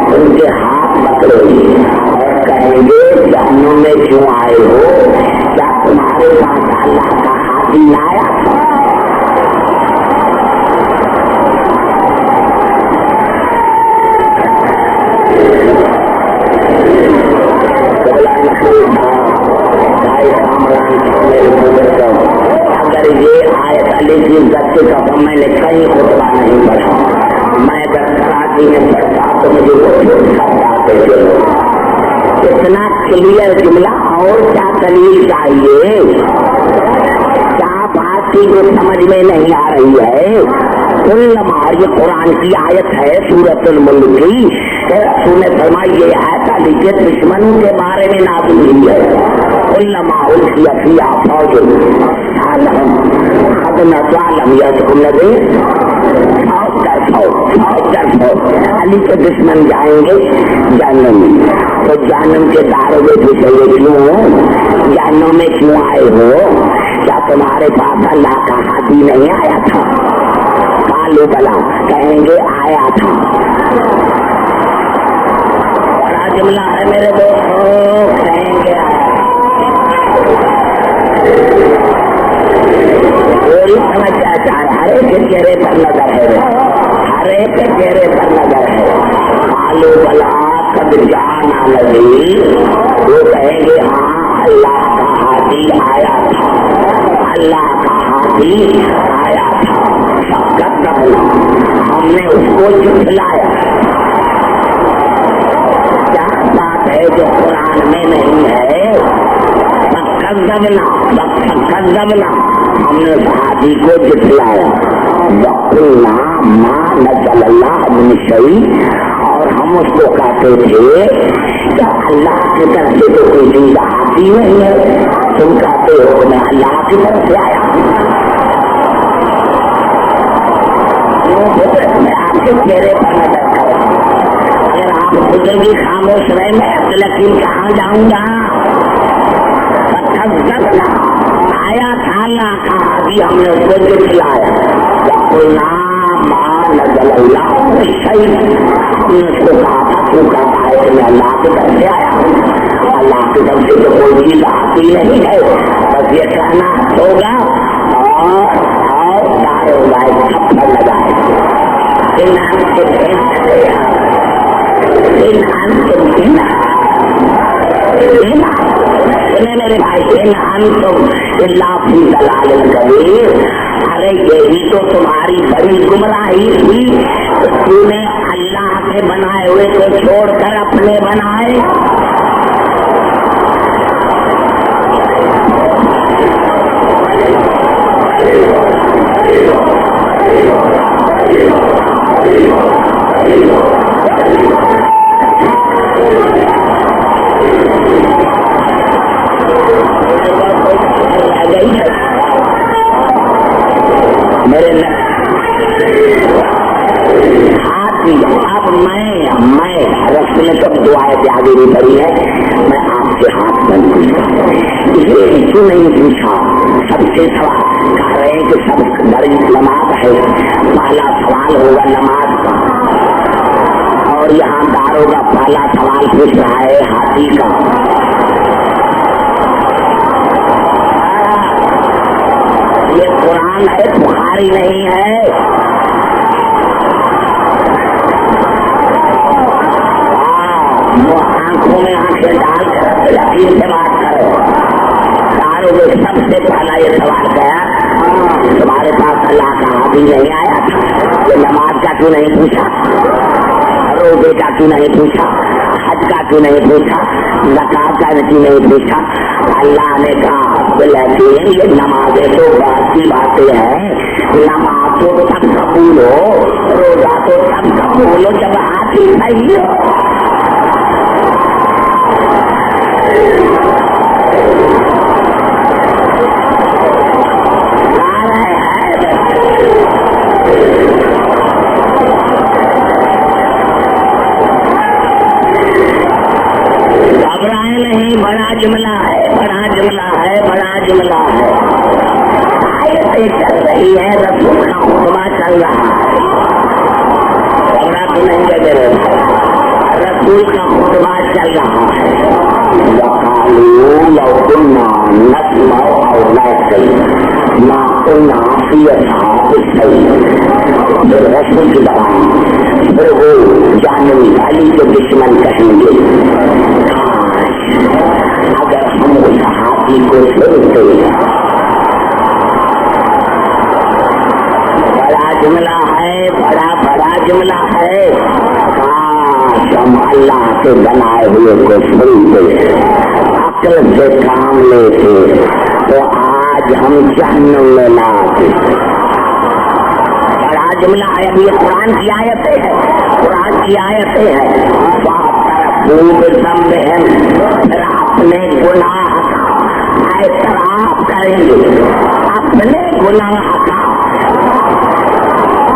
ان کے ہاتھ پکڑیں گے اور کہیں گے جہنم میں کیوں آئے ہو؟ کیا تمہارے پاس اللہ کا ہاتھی لایا تھا؟ اگر یہ آیت علی کی عزت کی قسم میں نے کہیں خطبہ نہیں پڑھا، میں اگر کراچی میں پڑھتا تو مجھے اتنا کلیئر جملہ، اور کیا دلیل چاہیے؟ کیا بات کی جو سمجھ میں نہیں آ رہی ہے؟ یہ قرآن کی آیت ہے سورۃ الملک کی، رسول نے فرمایا یہ آیت علی کے دشمنوں کے بارے میں نازل ہوئی ہے۔ کلما القی فیہا فوج سالم خزنۃ علم یاتکم نذیر۔ علی کے دشمن جائیں گے جہنم میں، تو جہنم کے داروغے پوچھیں گے کیوں جہنم میں کیوں آئے ہو؟ کیا تمہارے پاس اللہ کا ہاتھی نہیں آیا تھا؟ قالوا بلا، کہیں گے آیا تھا۔ جملہ ہے میرے دوستوں، کہیں گے کوئی سمجھنا چاہ رہا ہے کہ چہرے پر نظر ہے، ہر ایک کے چہرے پر نظر ہے. آلو بلا کب جانا لگی، وہ کہیں گے ہاں اللہ کا ہاتھی آیا تھا، اللہ کا ہاتھی آیا تھا. سب کا کرنا ہم نے اس کو جھٹلایا. کیا بات ہے جو قرآن میں نہیں ہے؟ کذبنا ہم نے اس ہاتھی کو جھٹلایا. وقلنا ما نزل اللہ من شیء، اور ہم اس کو کہتے تھے کہ اللہ کی طرف سے تو کوئی چیز آتی نہیں ہے، تم کہتے ہو کہ میں اللہ کی طرف سے آیا. میں آپ کے چہرے پر نظر کروں، اگر آپ بزرگی خاموش رہے میں عبدالحکیم کہاں جاؤں گا؟ آیا تھا اللہ کا ابھی ہم نے اس کو جھٹلایا. نزل اللہ صحیح، ہم نے اس کو کہا تھا تو کہتا ہے کہ میں اللہ کی طرف سے آیا ہوں، اللہ کی طرف سے تو کوئی چیز آتی نہیں ہے، بس یہ کہنا ہوگا اور دار ہوگا ایک تھپڑ لگائے. میرے بھائی اللہ فی ضلال کبیر. ارے یہی تو تمہاری بڑی گمراہی تھی، تو نے اللہ کے بنائے ہوئے کو چھوڑ کر اپنے بنائے. میرے ہاتھ اب میں رسول نے کب دعائیں آگے نہیں پڑی ہے، میں آپ کے ہاتھ میں پوچھتا یہ کیوں نہیں پوچھا؟ سب سے سوال کہہ رہے ہیں کہ سب بڑی نماز ہے، پہلا سوال ہوگا نماز کا، اور یہاں داروں کا پہلا سوال پوچھ رہا ہے ہاتھی کا. یہ قرآن ہے، بخاری نہیں ہے. وہ آنکھوں میں آنکھیں ڈال کر یقین سے بات کرو. داروں میں سب سے پہلا یہ سوال کیا تمہارے پاس اللہ کا ہاتھی نہیں آیا تھا؟ یہ نماز کا کیوں نہیں پوچھا؟ روزے کا کیوں نہیں پوچھا؟ حج کا کیوں نہیں پوچھا؟ زکات کا کیوں نہیں پوچھا؟ اللہ نے کہا لیکن یہ نمازیں تو بات کی باتیں ہیں، نماز تو سب قبول ہو، روزہ تو سب قبول ہو جب ہاتھی صحیح ہو. گھبرائے نہیں، بڑا جملہ ہے، بڑا جملہ ہے، بڑا جملہ ہے. آیتیں چل رہی ہے، رسول کا خطبہ چل رہا ہے. گھبرا تو نہیں ہے میرے بھائی، رسول کا خطبہ چل رہا ہے. وقالوا لو كنا نسمع او نعقل ما كنا في اصحاب السعير. رسول کی زبان پھر وہ جانوی علی کے دشمن کہیں گے اگر ہم اس ہاتھی کو سنتے. بڑا جملہ ہے، بڑا جملہ ہے. کاش ہم اللہ کے بنائے ہوئے کو سنتے، عقل سے کام لیتے تو آج ہم جہنم میں نہ آتے. بڑا جملہ ہے. ابھی یہ قرآن کی آیتیں ہیں، قرآن کی آیتیں ہیں. پھر اپنے گناہ کا اعتراف کریں گے، اپنے گناہ کا.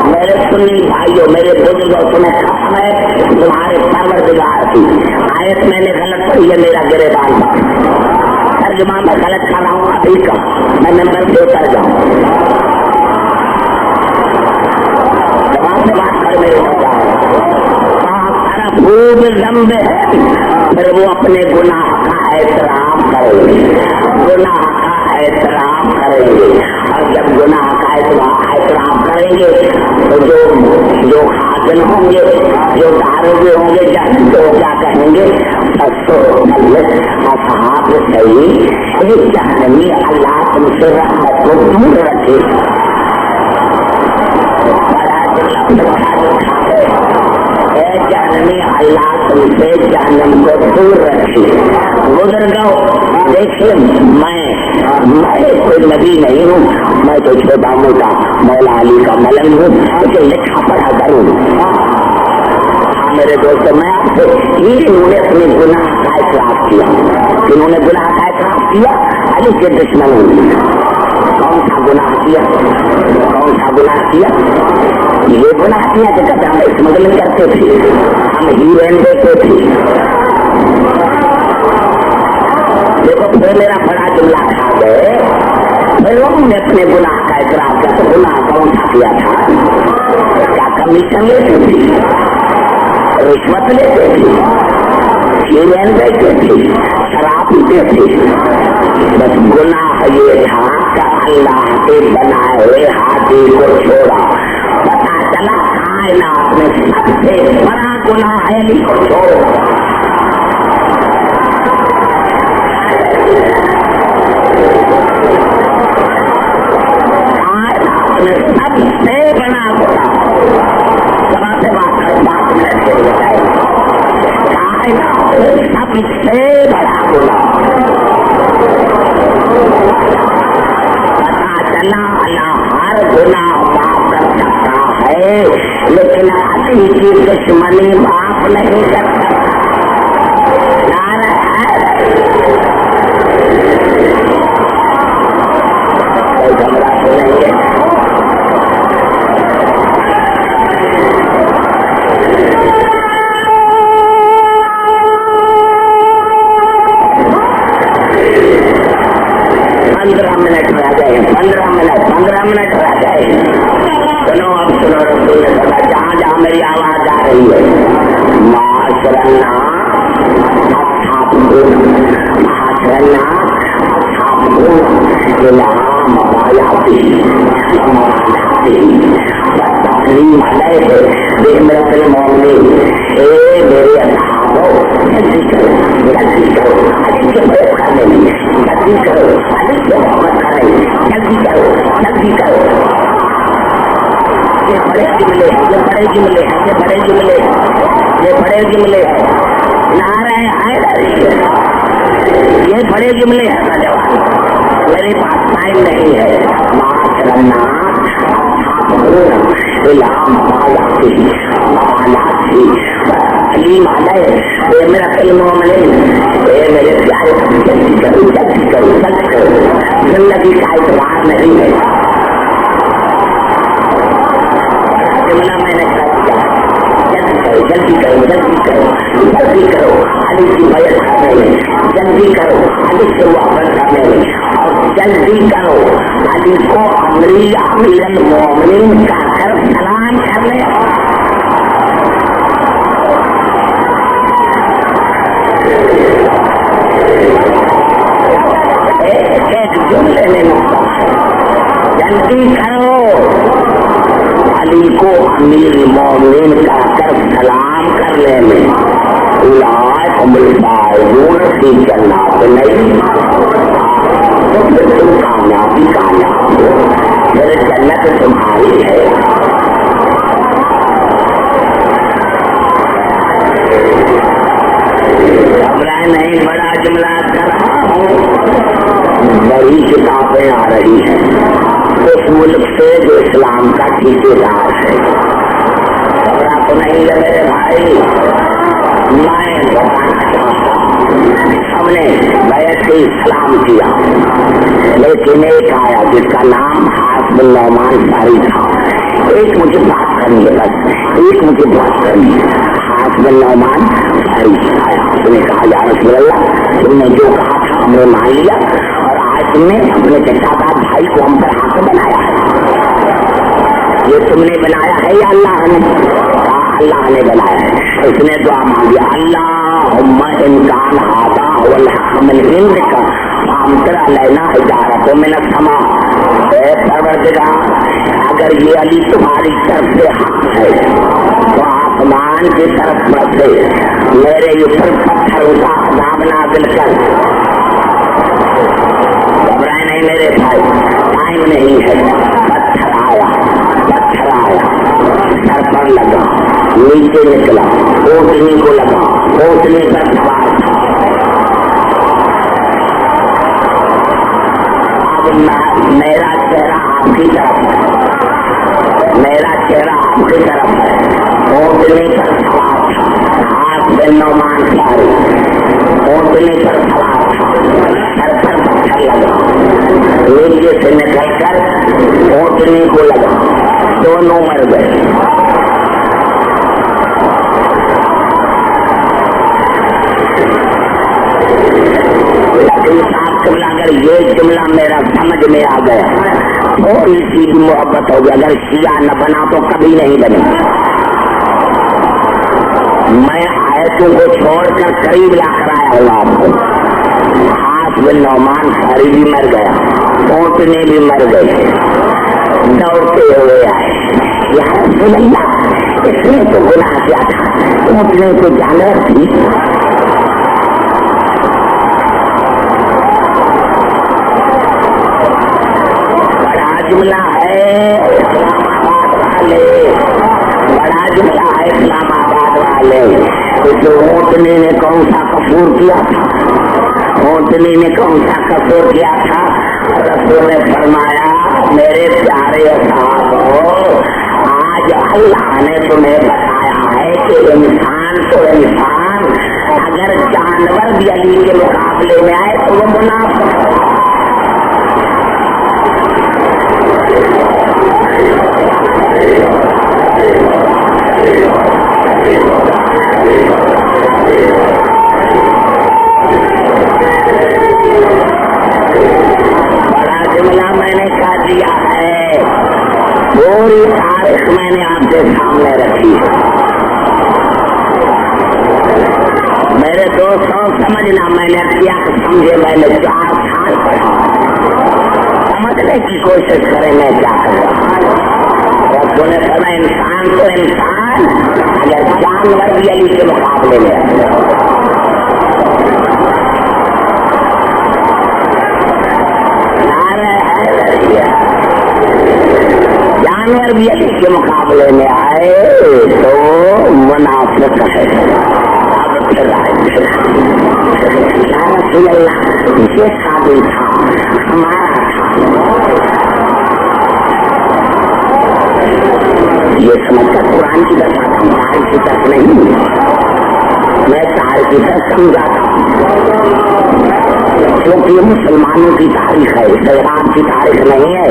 میرے سنی بھائیوں، میرے بزرگوں، تمہیں قسم ہے تمہارے پروردگار کی آیت میں نے غلط پڑھی ہے، میرا گریبان کا ترجمہ میں غلط کر رہا ہوں. ابھی کا میں نمبر سے اتر جاؤں، جواب سے بات کر میرے طرف. خوب ذنب ہے پھر وہ اپنے گناہ کا احترام کریں گے، گناہ کا احترام کریں گے، اور جب گناہ کا احترام کریں گے تو جو حاضر ہوں گے، جو داروگے ہوں گے جہنم تو کیا کہیں گے؟ اصحاب صحیح جہنمی اللہ تم سے رحمت کو دور رکھے، جہنمی اللہ تم سے جہنم کو دور رکھے۔ بزرگوں دیکھیے میں کوئی نبی نہیں ہوں، میں تو چھوٹا موٹا مولا علی کا ملنگ ہوں، مجھے لکھا پڑھا کروں۔ ہاں میرے دوست، میں آپ سے انہوں نے اپنے گناہ کا اعتراف کیا، انہوں نے گناہ کا اعتراف کیا، علی کے دشمن ہوں۔ کون سا گناہ کیا؟ کون سا گناہ کیا؟ یہ گناہ کیا کہ کبھی ہم اسمگلنگ کرتے تھے، ہم ہیروئن دیتے تھے۔ دیکھو پھر میرا بڑا جملہ کھا گئے، پھر انہوں نے اپنے گناہ کا اعتراف کیا، تو گناہ کون سا کیا تھا؟ کیا کمیشن لیتے تھے، رشوت لیتے تھے، ہیروئن دیتے تھے، شراب پیتے تھے؟ بس گناہ یہ تھا کہ اللہ کے بنائے ہوئے ہاتھی کو چھوڑا۔ پتا چلا کائنات میں سب سے بڑا گناہ ہے علی کو چھوڑو۔ کائنات میں سب سے بڑا گناہ، سب سے بات میں بتائے، کائنات میں سب سے بڑا گناہ پتا چلا ہر گناہ معاف کر سکتا ہے، لیکن علی کی دشمنی معاف نہیں کر سکتا۔ کوئی جھگڑا سنیں گے؟ پندرہ منٹ رہ گئے۔ سنو اب سنو رسول اللہ، جہاں جہاں میری آواز آ رہی ہے، معاشرنا اصحابکم، معاشرنا اصحابکم الى مبایعتی والتسلیم علیہ بامرۃ المؤمنین۔ اے میرے اصحابو، جلدی کرو جلدی کرو، علی کے بیعت کرنے میں جلدی کرو، علی سے محبت کریں، جلدی کرو جلدی کرو۔ یہ بڑے جملے ہیں، یہ بڑے جملے ہیں، یہ بڑے جملے ہیں، یہ بڑے جملے ہیں، نعرہ حیدری، یہ بڑے جملے ہیں نوجوان۔ میرے پاس ٹائم نہیں ہے۔ معاشرنا تسلیم علیہ بامرۃ المؤمنین۔ اے میرے پیارے، جلدی کرو جلدی کرو جلدی کرو، زندگی کا اعتبار نہیں ہے۔ جملہ میں نے کر دیا، جلدی کرو جلدی کرو جلدی کرو جلدی کرو، علی کی بیعت کرنے میں جلدی کرو، علی سے محبت کرنے میں، اور جلدی کرو علی کو امیر المؤمنین کا کر سلام کرنے۔ ایک جملے میں مطلب ہے، جلدی کرو علی کو امیر المؤمنین کا کر سلام کرنے میں۔ اولئک الفائزون فی جنات النعیم، تو پھر تم کامیابی کامیاب ہو، پھر جنت تمہاری ہے۔ گھبرائے نہیں، بڑا جملہ کر رہا ہوں۔ بڑی کتابیں آ رہی ہیں اس ملک سے جو اسلام کا ٹھیکیدار ہے۔ گھبرا تو نہیں ہے میرے بھائی، میں بتانا چاہتا ہوں، ہم نے بیعت اسلام کیا، لیکن ایک آیا جس کا نام حاسب النعمان ساری تھا۔ ایک مجھے بات کرنی ہے، بس ایک مجھے بات کرنی ہے۔ حاسب النعمان ساری آیا، اس نے کہا یا رسول اللہ، تم نے جو کہا تھا ہم نے مان لیا، اور آج تم نے اپنے چچا بھائی کو ہم پر حاکم بنایا ہے۔ یہ تم نے بنایا ہے یا اللہ نے؟ اللہ نے بنایا ہے۔ اس نے دعا مانگی، اللہ اللہم ان کان ھذا ھو الحق من عندک فامطر علینا حجارۃ من السماء. اے پروردگار اگر یہ علی تمہاری طرف سے حق ہے تو آسمان کی طرف سے میرے اوپر پتھروں کا عذاب نازل کر. گھبرائے نہیں میرے بھائی، ٹائم نہیں ہے. پتھر آیا سر پر لگا، نیچے نکلا، اونٹنی کو لگا، اونٹنی پر سوار تھا. اب میرا چہرہ آپ کی طرف ہے، میرا چہرہ آپ کی طرف ہے. اونٹنی پر سوار تھا، ہاتھ میں نعمان ساری، اونٹنی پر سوار تھا، سر پر پتھر لگا، نیچے سے نکل کر اونٹنی کو لگا، دونوں مر گئے. اگر یہ جملہ میرا سمجھ میں آ گیا تھوڑی سی بھی محبت ہوگی. اگر شیعہ نہ بنا تو کبھی نہیں بنے. میں آیتوں کو چھوڑ کر قریب لا کر آیا ہوں آپ کو. ہاتھ میں نعمان ساری بھی مر گیا، اونٹنے بھی مر گئے، دوڑتے ہوئے آئے. یا رسول اللہ اس نے تو گناہ کیا تھا، اونٹنے کو جانور تھی. جملہ ہے اسلام آباد والے، بڑا جملہ ہے اسلام آباد والے. اس اونٹنی نے کون سا قصور کیا تھا؟ اونٹنی نے کون سا قصور کیا تھا؟ رسول نے فرمایا میرے پیارے صاحب، آج اللہ نے تمہیں بتایا ہے کہ انسان تو انسان اگر جانور بھی علی کے مقابلے میں آئے تو وہ منافق ہے. بڑا جملہ میں نے کہا دیا ہے، پوری تاریخ میں نے آپ کے سامنے رکھی ہے. میرے دوستوں سمجھنا، میں نے کیا سمجھے، میں نے 4 سال پڑھا. سمجھنے کی کوشش کریں میں کیا کر رہا ہوں. رسول نے فرمایا انسان تو انسان اگر جانور بھی علی کے مقابلے میں جانور بھی علی کے مقابلے میں آئے تو منافق ہے. اب پھر یا رسول اللہ یہ قابل تھا، ہمارا تھا. یہ سمجھ کر قرآن کی طرف آتا ہوں، تاریخ کی طرف نہیں. میں تاریخ کی طرف سمجھاتا ہوں کیونکہ یہ مسلمانوں کی تاریخ ہے، اسلام کی تاریخ نہیں ہے.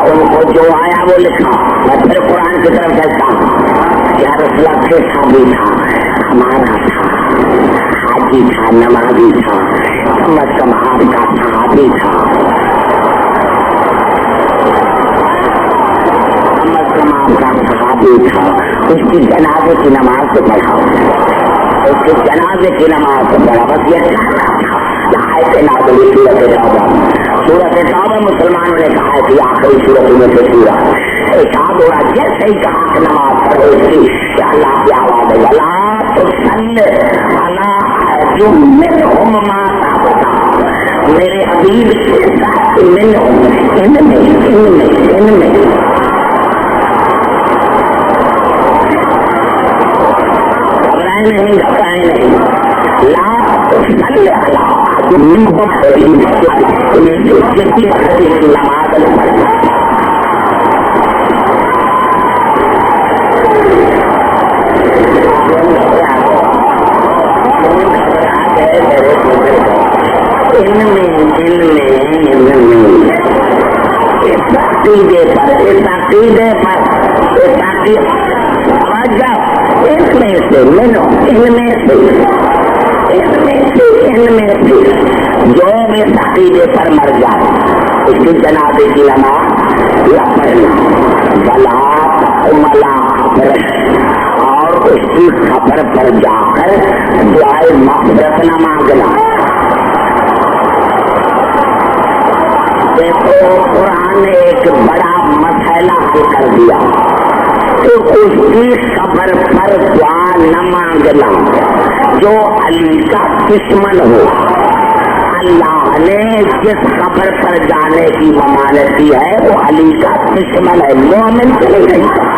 ان کو جو آیا وہ لکھا. میں پھر قرآن کی طرف کہتا ہوں یا رسول اللہ کیسا بھی تھا، ہمارا تھا، حاجی تھا، نمازی تھا، کم از کم آپ کا صحابی تھا، صحابی تھا. اس کی جنازے کی نماز سے پڑھا، اس کی جنازے کی نماز سے پڑھا. بس یہ کہنا تھا. سورت توبہ مسلمانوں نے کہا کہ آخری صورتوں میں سے سورہ ارشاد ہوا جیسے ہی کہا کہ نماز پڑھو اس کی کہ اللہ کی آواز ہے ولا تصل علی منہم مات ابدا. میرے حبیب کے ساتھ ان میں نہیں گھبرائے نہیں. لا تصل علی منہم نماز جو بھی عقیدے پر مر جائے اس کی جنازے کی نماز یا پڑھنا بلا ملا اور اس کی قبر پر جا کر دعائے مغفرت نہ مانگنا. دیکھو قرآن نے ایک بڑا مسئلہ حل کر دیا کہ اس کی قبر پر دعا نہ مانگنا جو علی کا دشمن ہو. اللہ نے جس قبر پر جانے کی ممانعت کی ہے وہ علی کا دشمن ہے, مومن کے لیے نہیں.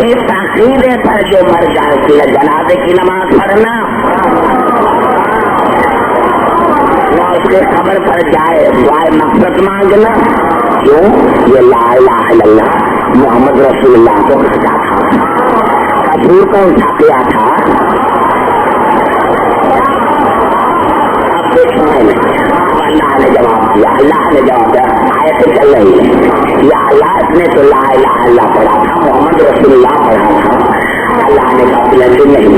اس عقیدے پر جو مر جاتی ہے جنازے کی نماز پڑھنا, وہ اس کے قبر پر جائے دعائے مغفرت مانگنا. کیوں؟ یہ لا الہ الا اللہ محمد رسول اللہ کو کہتا تھا. کفور کون سا کیا تھا؟ اب دیکھو اللہ نے جواب دیا. اللہ نے جواب دیا, آیت چل رہی ہے یا اللہ نے تو لا الہ الا اللہ پڑھا تھا, محمد رسول اللہ پڑھا تھا. اللہ نے کہا لیکن نہیں,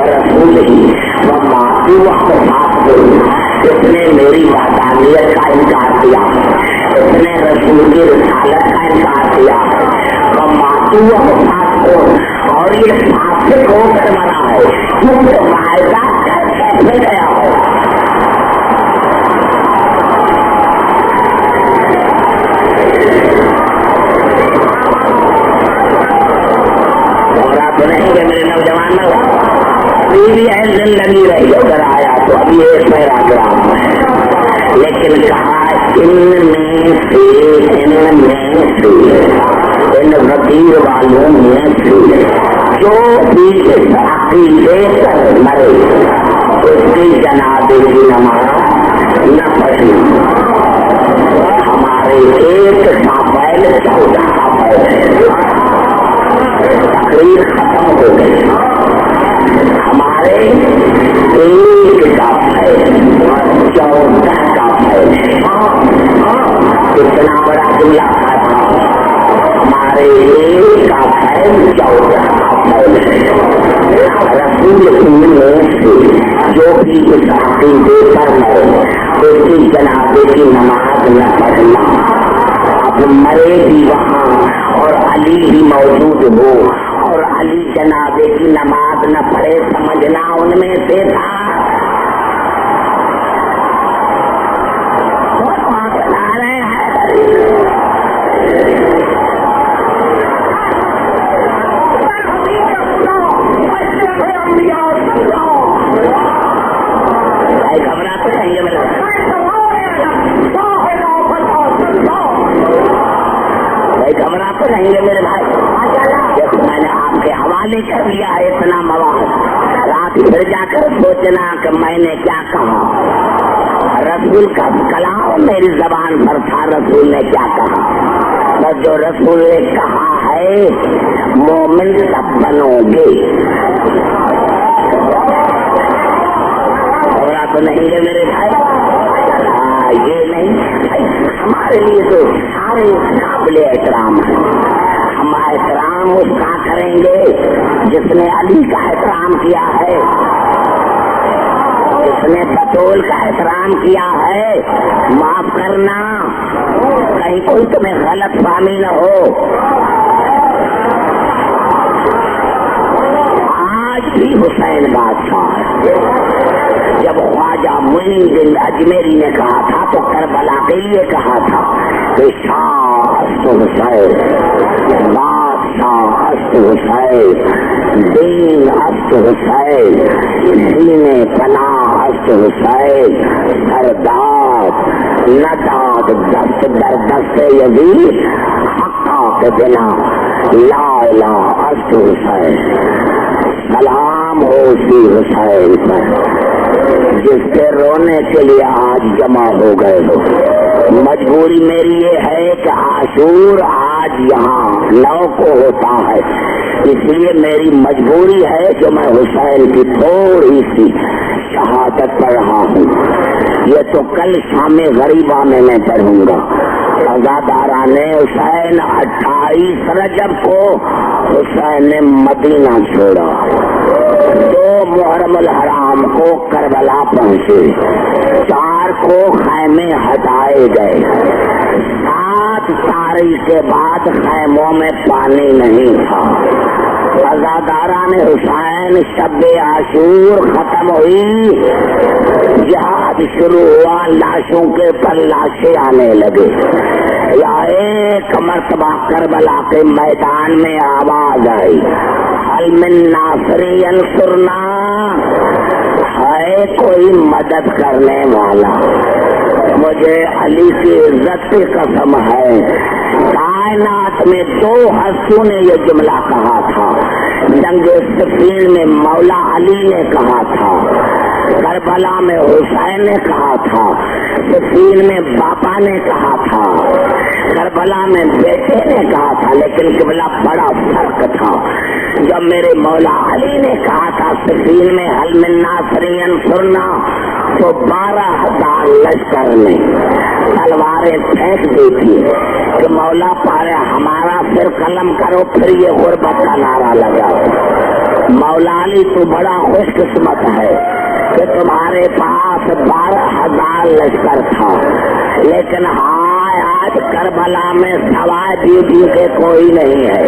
رسول ہی اس نے میری وحدانیت کا انکار کیا, اس نے رسول کی رسالت کا انکار کیا. اور یہ فاسق ہو کر مرا ہے کیونکہ معاہدہ کیسے گیا ہو. نہیں کہ میرے نوجوان بیوی ہے زندگی رہی اگر آیا تو ابھی ایک پیراگراف ہے, لیکن کہا ان میں سے ان وکیل والوں میں سے جو بھی اس عقیدے پر مرے اس کی جنازے کی نماز نہ پڑھی. ہمارے ایک کا بیل 14 کا بیل ہے, تقریر ختم ہو گئی. ہمارے ایک کا ہے 14 کا ہے. اتنا بڑا جملہ تھا. ہمارے ایک کا ہے 14 کا ہے. رسول میں سے جو بھی اس عقیدے پر مرے اس کی جنازے کی نماز نہ پڑھنا. اب مرے بھی وہاں اور علی بھی موجود ہو اور علی جنازے کی نماز نہ پڑھے, سمجھنا ان میں سے تھا. میرے بھائی میں نے آپ کے حوالے کر دیا ہے اتنا مواد. رات پھر جا کر سوچنا کہ میں نے کیا کہا. رسول کا کلام میری زبان پر تھا, رسول نے کیا کہا. بس جو رسول نے کہا ہے مومن سب بنو گے. تو نہیں ہے میرے بھائی, یہ نہیں. ہمارے لیے تو سارے قابل احترام ہیں. ہم احترام اس کا کریں گے جس نے علی کا احترام کیا ہے, جس نے بطول کا احترام کیا ہے. معاف کرنا کہیں کوئی تمہیں غلط فہمی نہ ہو. آج بھی حسین بادشاہ جب خواجہ معین الدین اجمیری نے کہا تھا تو کربلا کے لیے کہا تھا کہ شاہ حسین, بادشاہ حسین, دین حسین, دین پناہ حسین, سردار نداد دست در دست یزید حقا کے بنا لا الہ حسین. سلام ہو اسی حسین پر جس کے رونے کے لیے آج جمع ہو گئے ہو. مجبوری میری یہ ہے کہ عاشور آج یہاں 9 کو ہوتا ہے, اس لیے میری مجبوری ہے کہ میں حسین کی تھوڑی سی شہادت پڑھ رہا ہوں. یہ تو کل شام غریبہ میں پڑھوں گا. عزاداران حسین 28 رجب کو حسین نے مدینہ چھوڑا. 2 محرم الحرام کو کربلا پہنچے، 4 کو خیمے ہٹائے گئے، 7 تاریخ کے بعد خیموں میں پانی نہیں تھا۔ عزاداران حسین شب عاشور ختم ہوئی، جہاد شروع ہوا، لاشوں کے پر لاشیں آنے لگے۔ یا ایک مرتبہ کربلا کے میدان میں آواز آئی، حل من ناصر ینصرنا، ہے کوئی مدد کرنے والا؟ مجھے علی کی عزت کی قسم ہے، کائنات میں 2 ہستیوں نے یہ جملہ کہا تھا۔ جنگ صفین میں مولا علی نے کہا تھا، کربلا میں حسین نے کہا تھا، صفین میں باپا نے کہا تھا، کربلا میں بیٹے نے کہا تھا، لیکن قبلہ بڑا فرق تھا۔ جب میرے مولا علی نے کہا تھا صفین میں حل من ناصر ینصرنا، تو 12,000 لشکر نے تلواریں پھینک دی تھی کہ مولا پارے ہمارا پھر قلم کرو، پھر یہ غربت کا نعرہ لگا۔ مولا علی تو بڑا خوش قسمت ہے کہ تمہارے پاس 12,000 لشکر تھا، لیکن ہائے آج کربلا میں سوائے بیوی کے کوئی نہیں ہے،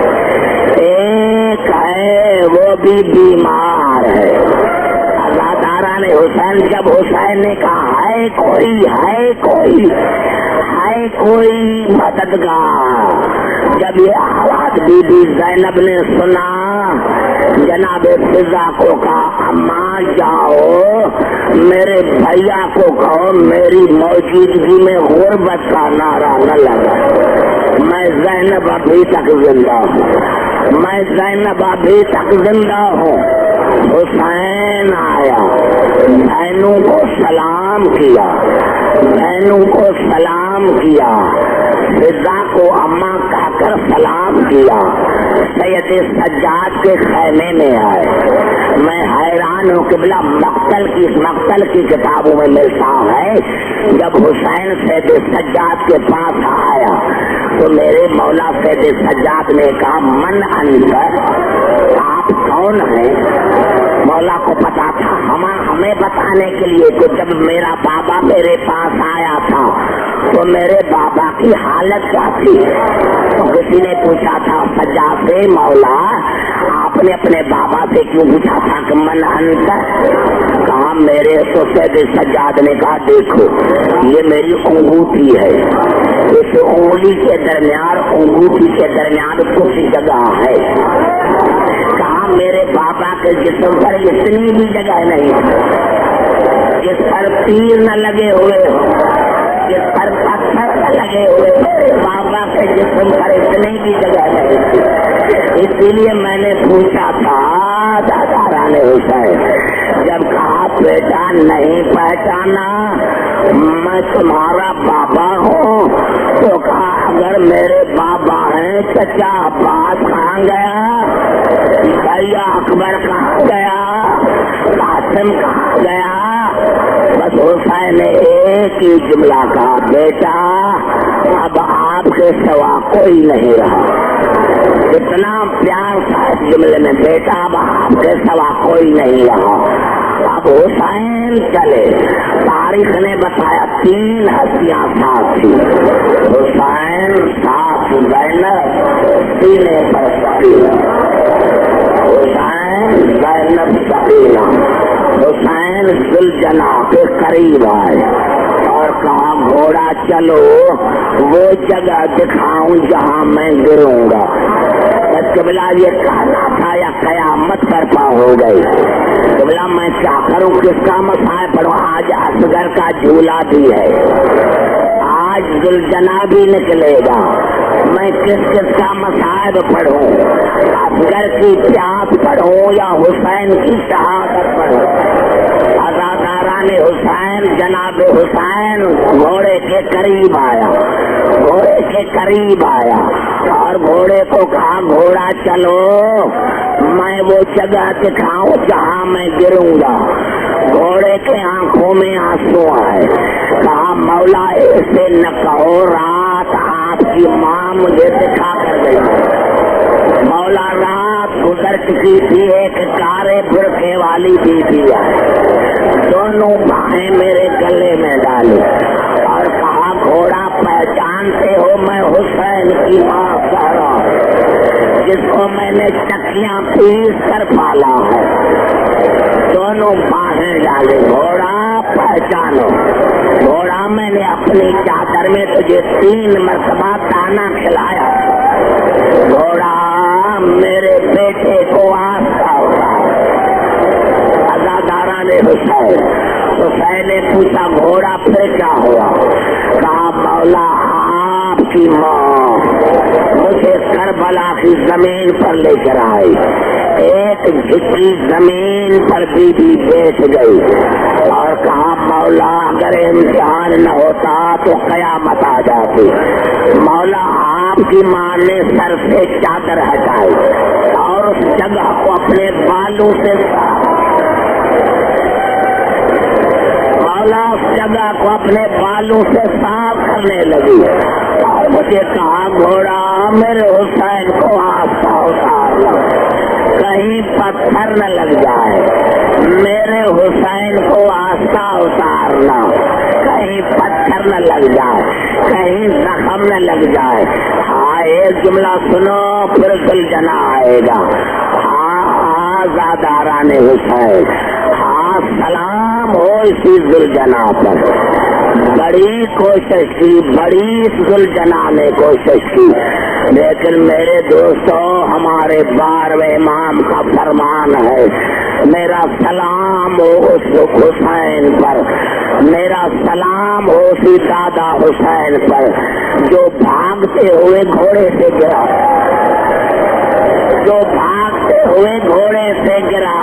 ایک ہے وہ بھی بیمار ہے۔ عزاداران حسین جب حسین نے کہا ہے کوئی مددگار، جب یہ آواز بی بی زینب نے سنا، جناب فضا کو کہا اماں جاؤ میرے بھیا کو کہو میری موجودگی میں غربت کا نعرہ نہ لگا، میں زینب ابھی تک زندہ ہوں۔ حسین آیا، بہنوں کو سلام کیا، فضا کو اماں کہہ کر سلام کیا، سید سجاد کے خیمے میں آئے۔ میں حیران ہوں قبلہ مقتل کی کتابوں میں ملتا ہے، جب حسین سید سجاد کے پاس آیا تو میرے مولا سید سجاد نے کہا من انت، آپ کون ہیں؟ مولا کو پتا تھا ہمیں بتانے کے لیے کہ جب میرا بابا میرے پاس آیا تھا تو میرے بابا کی حالت کیا تھی۔ تو کسی نے پوچھا تھا سجاد سے، مولا آپ نے اپنے بابا سے کیوں پوچھا تھا کہ من انت؟ کہا میرے تو سید سجاد نے کہا دیکھو یہ میری انگوٹھی ہے، اس انگلی کے درمیان کچھ جگہ ہے۔ کہا میرے بابا کے جسم پر اتنی بھی جگہ نہیں، جس پر تیر نہ لگے ہوئے ہو، جس پر پتھر نہ لگے ہوئے، میرے بابا کے جسم پر اتنی بھی جگہ نہیں، اسی لیے میں نے پوچھا تھا عزاداران حسین، جب کہا بیٹا نہیں پہچانا میں تمہارا بابا ہوں، تو کہا اگر میرے بابا ہیں چچا عباس کہاں گیا، بھیا اکبر کہاں گیا، قاسم کہاں گیا؟ بس حسین نے ایک ہی جملہ کہا بیٹا اب آپ کے سوا کوئی نہیں رہا۔ اتنا پیار تھا اس جملے میں، بیٹا اب آپ کے سوا کوئی نہیں رہا۔ اب حسین چلے، تاریخ نے بتایا 3 ہستیاں ساتھ تھی، حسین ساتھ زینب، سینے پر سکینہ، حسین زینب سکینہ، حسین ذوالجناح کے قریب آئے اور کہا گھوڑا چلو وہ جگہ دکھاؤں جہاں میں گروں گا۔ قبلہ یہ کہنا تھا یا قیامت برپا ہو گئی؟ قبلہ میں کیا کروں، کس کا مسائل پڑھوں؟ آج اصغر کا جھولا بھی ہے، آج ذوالجناح بھی نکلے گا، میں کس کا مسائل پڑھوں؟ اصغر کی پیاس پڑھوں یا حسین کی شہادت پڑھوں؟ عزاداران حسین جناب حسین گھوڑے کے قریب آیا اور گھوڑے کو کہا گھوڑا چلو میں وہ جگہ دکھاؤں جہاں میں گروں گا۔ گھوڑے کے آنکھوں میں آنسو آئے، کہا مولا ایسے نہ کہو، رات آپ کی ماں مجھے دکھا کر گئی، مولا رات گزر چکی تھی، ایک کارے برقعے والی بیوی آئی، دونوں باہیں میرے گلے میں ڈالی اور کہا گھوڑا پہچانتے ہو میں حسین کی ماں سہرا جس کو میں نے چکیاں پیس کر پالا ہے. دونوں باہیں ڈالے، گھوڑا پہچانو. گھوڑا میں نے اپنی چادر میں تجھے 3 مرتبہ دانا کھلایا. گھوڑا میرے بیٹے کو آستا ہوتا. عزادارہ نے حسین نے پوچھا گھوڑا پھر کیا ہوا؟ کہا مولا آپ کی ماں مجھے کربلا کی زمین پر لے کر آئی، ایک جھکی زمین پر بی بی بیٹھ گئی اور کہا مولا اگر امتحان نہ ہوتا تو قیامت آ جاتی. مولا آپ کی ماں نے سر سے چادر ہٹائی اور اس جگہ کو اپنے بالوں سے مولا اس جگہ کو اپنے بالوں سے صاف کرنے لگی اور مجھے کہا گھوڑا میرے حسین کو آستا اتار، کہیں پتھر نہ لگ جائے. میرے حسین کو آستا اتارنا، کہیں پتھر نہ لگ جائے، کہیں زخم نہ لگ جائے. ہاں ایک جملہ سنو پھر زلجنا آئے گا. ہاں زادارہ نے حسین، ہاں سلام ہو اسی زلجنا پر. بڑی کوشش کی، بڑی زلجنا نے کوشش کی، لیکن میرے دوستوں ہمارے 12ویں امام کا فرمان ہے میرا سلام ہو اس حسین پر، میرا سلام ہو اسی دادا حسین پر جو بھاگتے ہوئے گھوڑے سے گرا، جو بھاگتے ہوئے گھوڑے سے گرا.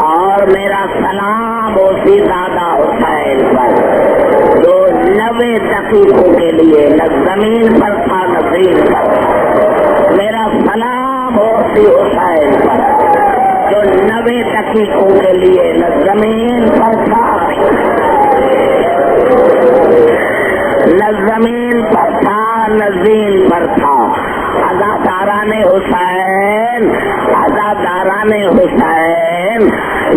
اور میرا سلام ہو اسی دادا حسین پر جو 90 دقیقوں کے لیے نہ زمین پر تھا نہ زین پر. میرا سلام ہو اسی حسین پر جو 90 دقیقوں کے لیے نہ زمین پر تھا نہ زمین پر تھا نہ زین پر تھا. عزاداران حسین، عزاداران حسین،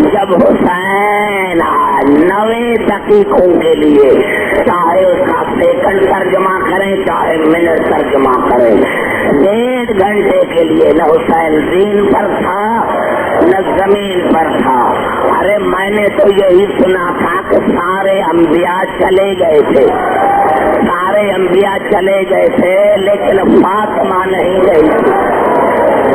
جب حسین 90 دقیقوں کے لیے چاہے اس کا سیکنڈ ترجمہ کریں چاہے منٹ ترجمہ کریں 1.5 گھنٹے کے لیے نہ حسین زین پر تھا نہ زمین پر تھا. ارے میں نے تو یہی سنا تھا کہ سارے انبیاء چلے گئے تھے، سارے انبیاء چلے گئے تھے لیکن فاطمہ نہیں گئی تھی.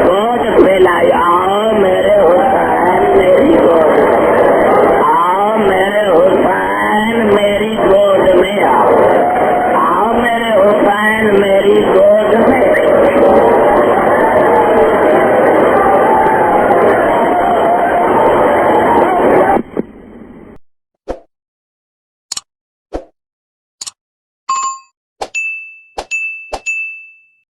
گود پھیلائی، آؤ میرے حسین میری گود، آؤ میرے حسین میری گود میں آؤ، آؤ میرے حسین میری گود میں.